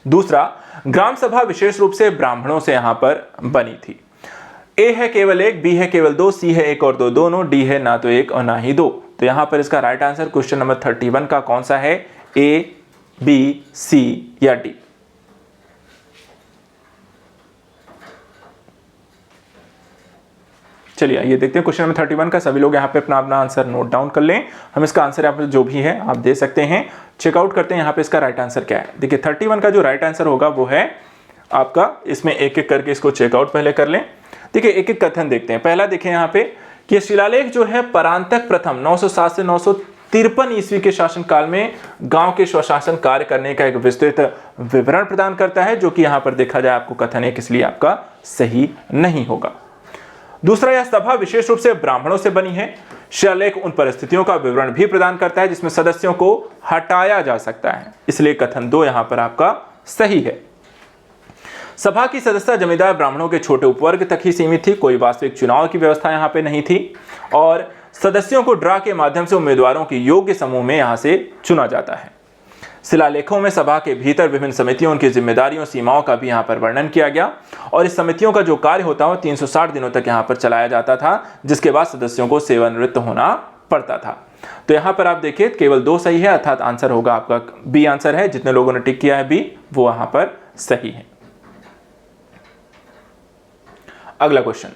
दूसरा, ग्राम सभा विशेष रूप से ब्राह्मणों से यहां पर बनी थी। ए है केवल 1, बी है केवल 2, सी है 1 और 2 दोनों, डी है ना तो 1 और ना ही 2। तो यहां पर इसका राइट आंसर क्वेश्चन नंबर 31 का कौन सा है? ए, बी, सी या डी? चलिए ये देखते हैं क्वेश्चन नंबर 31 का। सभी लोग यहाँ पे अपना अपना आंसर नोट डाउन कर लें। हम इसका आंसर यहाँ पे जो भी है आप दे सकते हैं। चेकआउट करते हैं यहाँ पे इसका राइट आंसर क्या है। देखिए 31 का जो राइट आंसर होगा वो है आपका, इसमें एक एक करके इसको चेकआउट पहले कर लें। देखिए एक एक कथन देखते हैं। पहला देखें यहाँ पे कि शिलालेख जो है परांतक प्रथम 907 से 953 ईस्वी के शासनकाल में गांव के स्वशासन कार्य करने का एक विस्तृत विवरण प्रदान करता है, जो कि यहाँ पर देखा जाए आपको कथन एक इसलिए आपका सही नहीं होगा। दूसरा, यह सभा विशेष रूप से ब्राह्मणों से बनी है। शिलालेख उन परिस्थितियों का विवरण भी प्रदान करता है जिसमें सदस्यों को हटाया जा सकता है, इसलिए कथन 2 यहां पर आपका सही है। सभा की सदस्यता जमींदार ब्राह्मणों के छोटे उपवर्ग तक ही सीमित थी, कोई वास्तविक चुनाव की व्यवस्था यहां पे नहीं थी, और सदस्यों को ड्रा के माध्यम से उम्मीदवारों की योग्य समूह में यहां से चुना जाता है। शिलालेखों में सभा के भीतर विभिन्न समितियों, उनकी जिम्मेदारियों, सीमाओं का भी यहाँ पर वर्णन किया गया, और इस समितियों का जो कार्य होता है 360 दिनों तक यहाँ पर चलाया जाता था, जिसके बाद सदस्यों को सेवानिवृत्त होना पड़ता था। तो यहाँ पर आप देखिए केवल 2 सही है, अर्थात आंसर होगा आपका बी आंसर है। जितने लोगों ने टिक किया है बी, वो यहाँ पर सही है। अगला क्वेश्चन,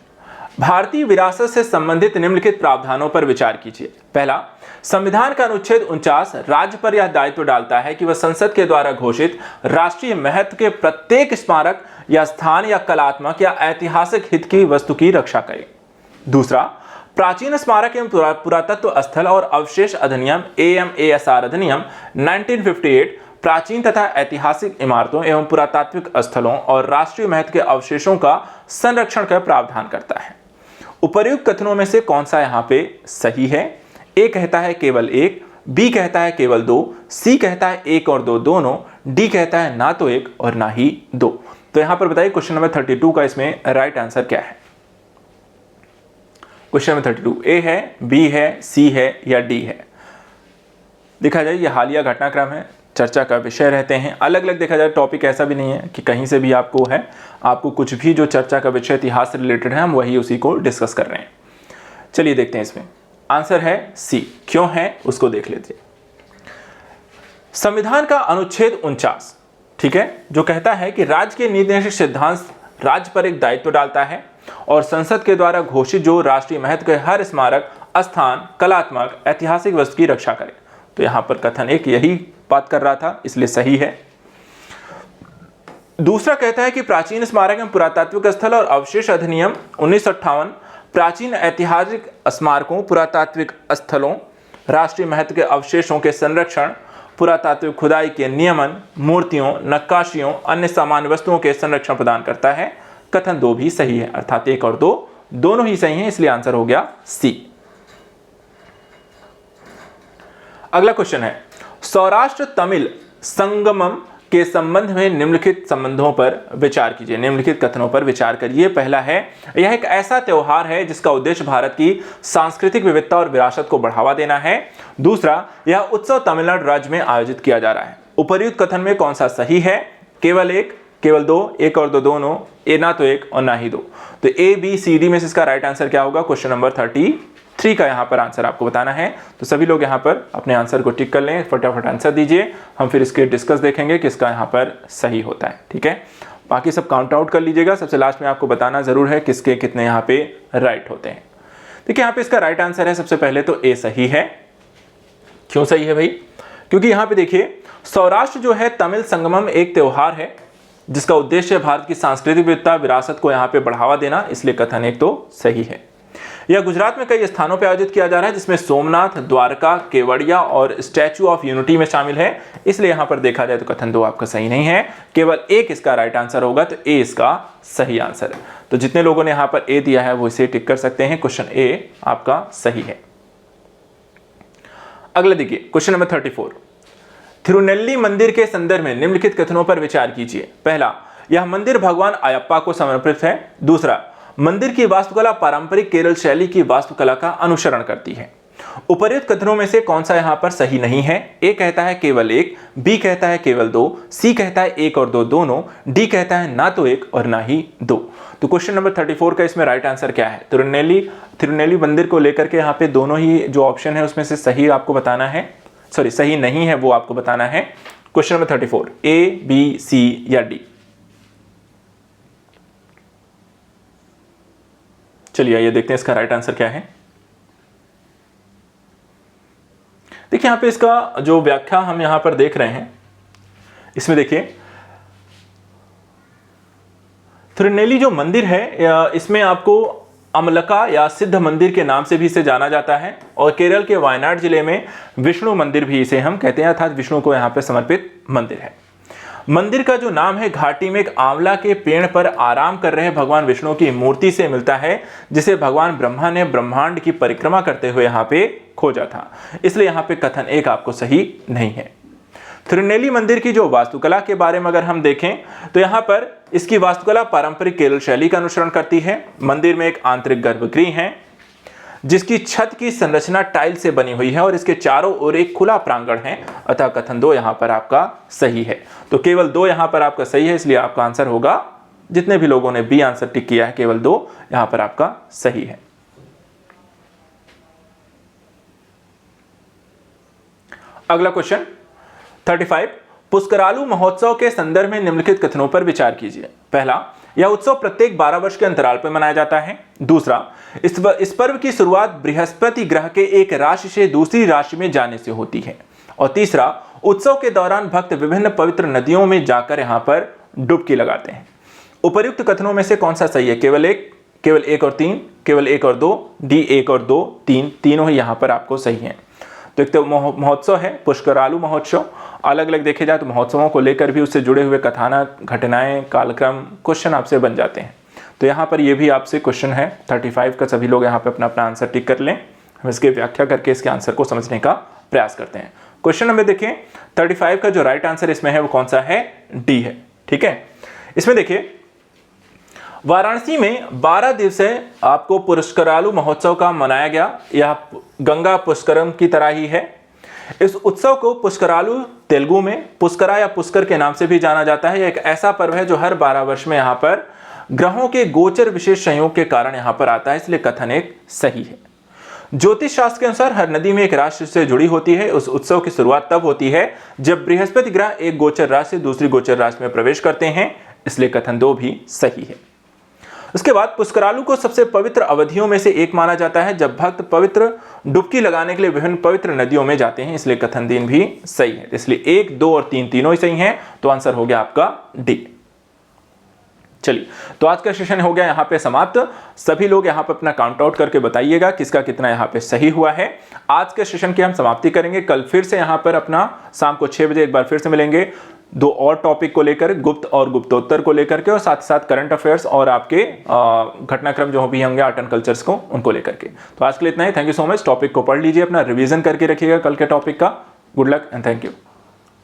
भारतीय विरासत से संबंधित निम्नलिखित प्रावधानों पर विचार कीजिए। पहला, संविधान का अनुच्छेद 49 राज्य पर यह दायित्व डालता है कि वह संसद के द्वारा घोषित राष्ट्रीय महत्व के प्रत्येक स्मारक या स्थान या कलात्मक या ऐतिहासिक हित की वस्तु की रक्षा करे। दूसरा, प्राचीन स्मारक एवं पुरातत्व स्थल और अवशेष अधिनियम AMASR अधिनियम 1958 प्राचीन तथा ऐतिहासिक इमारतों एवं पुरातात्विक स्थलों और राष्ट्रीय महत्व के अवशेषों का संरक्षण का प्रावधान करता है। उपर्युक्त कथनों में से कौन सा यहाँ पे सही है? ए कहता है केवल एक, बी कहता है केवल दो, सी कहता है एक और दो दोनों, डी कहता है ना तो एक और ना ही दो। तो यहां पर बताइए क्वेश्चन नंबर 32 का इसमें राइट आंसर क्या है? क्वेश्चन नंबर 32 ए है, बी है, सी है या डी है? देखा जाए ये हालिया घटनाक्रम है, चर्चा का विषय रहते हैं। अलग अलग देखा जाए टॉपिक ऐसा भी नहीं है कि कहीं से भी आपको है, आपको कुछ भी जो चर्चा का विषय इतिहास से रिलेटेड है हम वही उसी को डिस्कस कर रहे हैं। चलिए देखते हैं इसमें आंसर है सी। क्यों है उसको देख लेते हैं। संविधान का अनुच्छेद 49 ठीक है, जो कहता है कि राज्य के नीति निर्देशक सिद्धांत राज्य पर एक दायित्व डालता है और संसद के द्वारा घोषित जो राष्ट्रीय महत्व के हर स्मारक, स्थान, कलात्मक, ऐतिहासिक वस्तु की रक्षा करे। तो यहां पर कथन एक यही बात कर रहा था, इसलिए सही है। दूसरा कहता है कि प्राचीन स्मारक एवं पुरातात्विक स्थल और अवशेष अधिनियम 1958 प्राचीन ऐतिहासिक स्मारकों, पुरातात्विक स्थलों, राष्ट्रीय महत्व के अवशेषों के संरक्षण, पुरातात्विक खुदाई के नियमन, मूर्तियों, नक्काशियों, अन्य सामान्य वस्तुओं के संरक्षण प्रदान करता है। कथन दो भी सही है, अर्थात एक और दो दोनों ही सही हैं, इसलिए आंसर हो गया सी। अगला क्वेश्चन है, सौराष्ट्र तमिल संगमम के संबंध में निम्नलिखित संबंधों पर विचार कीजिए। निम्नलिखित कथनों पर विचार करिए। पहला है, यह एक ऐसा त्योहार है जिसका उद्देश्य भारत की सांस्कृतिक विविधता और विरासत को बढ़ावा देना है। दूसरा, यह उत्सव तमिलनाडु राज्य में आयोजित किया जा रहा है। उपर्युक्त कथन में कौन सा सही है? केवल एक, केवल दो, एक और दो दोनों, ए ना तो एक और ना ही दो। तो ए बी सी डी में से इसका राइट आंसर क्या होगा? क्वेश्चन नंबर 33 का यहाँ पर आंसर आपको बताना है। तो सभी लोग यहाँ पर अपने आंसर को टिक कर लें, फटाफट आंसर दीजिए। हम फिर इसके डिस्कस देखेंगे कि इसका यहाँ पर सही होता है। ठीक है, बाकी सब काउंट आउट कर लीजिएगा। सबसे लास्ट में आपको बताना जरूर है किसके कितने यहाँ पे राइट होते हैं। देखिए यहाँ पे इसका राइट आंसर है सबसे पहले तो ए सही है। क्यों सही है भाई? क्योंकि यहाँ पे देखिए सौराष्ट्र जो है तमिल संगमम एक त्योहार है जिसका उद्देश्य भारत की सांस्कृतिक विविधता, विरासत को यहाँ पे बढ़ावा देना, इसलिए कथन एक तो सही है। यह गुजरात में कई स्थानों पर आयोजित किया जा रहा है जिसमें सोमनाथ, द्वारका, केवड़िया और स्टैच्यू ऑफ यूनिटी में शामिल है, इसलिए यहां पर देखा जाए तो कथन दो आपका सही नहीं है, केवल एक इसका राइट आंसर होगा। तो ए इसका सही आंसर है। तो जितने लोगों ने यहां पर ए दिया है वो इसे टिक कर सकते हैं, क्वेश्चन ए आपका सही है। अगला देखिए क्वेश्चन नंबर 34, थिरुनेल्ली मंदिर के संदर्भ में निम्नलिखित कथनों पर विचार कीजिए। पहला, यह मंदिर भगवान अयप्पा को समर्पित है। दूसरा, मंदिर की वास्तुकला पारंपरिक केरल शैली की वास्तुकला का अनुसरण करती है। उपर्युक्त कथनों में से कौन सा यहां पर सही नहीं है? ए कहता है केवल एक, बी कहता है केवल दो, सी कहता है एक और दो दोनों, डी कहता है ना तो एक और ना ही दो। तो क्वेश्चन नंबर 34 का इसमें राइट आंसर क्या है? थिरुनेल्ली मंदिर को लेकर के यहाँ पे दोनों ही जो ऑप्शन है उसमें से सही आपको बताना है, सॉरी सही नहीं है वो आपको बताना है। क्वेश्चन नंबर 34 ए, बी, सी या डी? चलिए आइए देखते हैं इसका राइट आंसर क्या है। देखिए यहां पे इसका जो व्याख्या हम यहां पर देख रहे हैं, इसमें देखिए थिरुनेल्ली जो मंदिर है इसमें आपको अमलका या सिद्ध मंदिर के नाम से भी इसे जाना जाता है और केरल के वायनाड जिले में विष्णु मंदिर भी इसे हम कहते हैं, अर्थात विष्णु को यहां पर समर्पित मंदिर है। मंदिर का जो नाम है घाटी में एक आंवला के पेड़ पर आराम कर रहे भगवान विष्णु की मूर्ति से मिलता है, जिसे भगवान ब्रह्मा ने ब्रह्मांड की परिक्रमा करते हुए यहाँ पे खोजा था, इसलिए यहाँ पे कथन एक आपको सही नहीं है। थिरुनेल्ली मंदिर की जो वास्तुकला के बारे में अगर हम देखें तो यहाँ पर इसकी वास्तुकला पारंपरिक केरल शैली का अनुसरण करती है। मंदिर में एक आंतरिक गर्भगृह है जिसकी छत की संरचना टाइल से बनी हुई है और इसके चारों ओर एक खुला प्रांगण है, अतः कथन दो यहां पर आपका सही है। तो केवल दो यहां पर आपका सही है, इसलिए आपका आंसर होगा, जितने भी लोगों ने बी आंसर टिक किया है केवल दो यहां पर आपका सही है। अगला क्वेश्चन 35, पुष्करालू महोत्सव के संदर्भ में निम्नलिखित कथनों पर विचार कीजिए। पहला, यह उत्सव प्रत्येक 12 वर्ष के अंतराल पर मनाया जाता है। दूसरा, इस पर्व की शुरुआत बृहस्पति ग्रह के एक राशि से दूसरी राशि में जाने से होती है। और तीसरा, उत्सव के दौरान भक्त विभिन्न पवित्र नदियों में जाकर यहाँ पर डुबकी लगाते हैं। उपर्युक्त कथनों में से कौन सा सही है? केवल एक और तीन, केवल एक और दो, डी 1 और 2, 3 तीनों ही यहाँ पर आपको सही हैं। तो एक तो महोत्सव है पुष्करालु महोत्सव। अलग अलग देखे जाए तो महोत्सवों को लेकर भी उससे जुड़े हुए कथानक, घटनाएं, कालक्रम, क्वेश्चन आपसे बन जाते हैं। तो यहाँ पर ये भी आपसे क्वेश्चन है 35 का। सभी लोग यहाँ पे अपना अपना आंसर टिक कर लें। हम इसकी व्याख्या करके इसके आंसर को समझने का प्रयास करते हैं। क्वेश्चन नंबर देखें 35 का जो राइट आंसर इसमें है वो कौन सा है? डी है। ठीक है, इसमें देखिए वाराणसी में 12 दिवसीय आपको पुष्करालु महोत्सव का मनाया गया। यह गंगा पुष्करम की तरह ही है। इस उत्सव को पुष्करालु तेलुगु में पुष्करा या पुष्कर के नाम से भी जाना जाता है। यह एक ऐसा पर्व है जो हर 12 वर्ष में यहाँ पर ग्रहों के गोचर विशेष संयोग के कारण यहाँ पर आता है, इसलिए कथन एक सही है। ज्योतिष शास्त्र के अनुसार हर नदी में एक राशि से जुड़ी होती है। उस उत्सव की शुरुआत तब होती है जब बृहस्पति ग्रह एक गोचर राशि से दूसरी गोचर राशि में प्रवेश करते हैं, इसलिए कथन 2 भी सही है। उसके बाद पुष्करालु को सबसे पवित्र अवधियों में से एक माना जाता है जब भक्त पवित्र डुबकी लगाने के लिए विभिन्न पवित्र नदियों में जाते हैं, इसलिए कथन 3 भी सही है। इसलिए 1, 2 और 3 तीनों ही सही हैं, तो आंसर हो गया आपका डी। चलिए, तो आज का सेशन हो गया यहाँ पे समाप्त। सभी लोग यहाँ पे अपना काउंट आउट करके बताइएगा किसका कितना यहाँ पे सही हुआ है। आज के सेशन की हम समाप्ति करेंगे। कल फिर से यहाँ पर अपना शाम को 6 बजे एक बार फिर से मिलेंगे 2 और टॉपिक को लेकर, गुप्त और गुप्तोत्तर को लेकर के, और साथ ही साथ करंट अफेयर्स और आपके घटनाक्रम जो भी होंगे आर्ट एंड कल्चर्स को, उनको लेकर के। तो आज के लिए इतना ही। Thank you so much. Topic को पढ़ लीजिए, अपना रिवीजन करके रखिएगा कल के टॉपिक का। Good luck and thank you.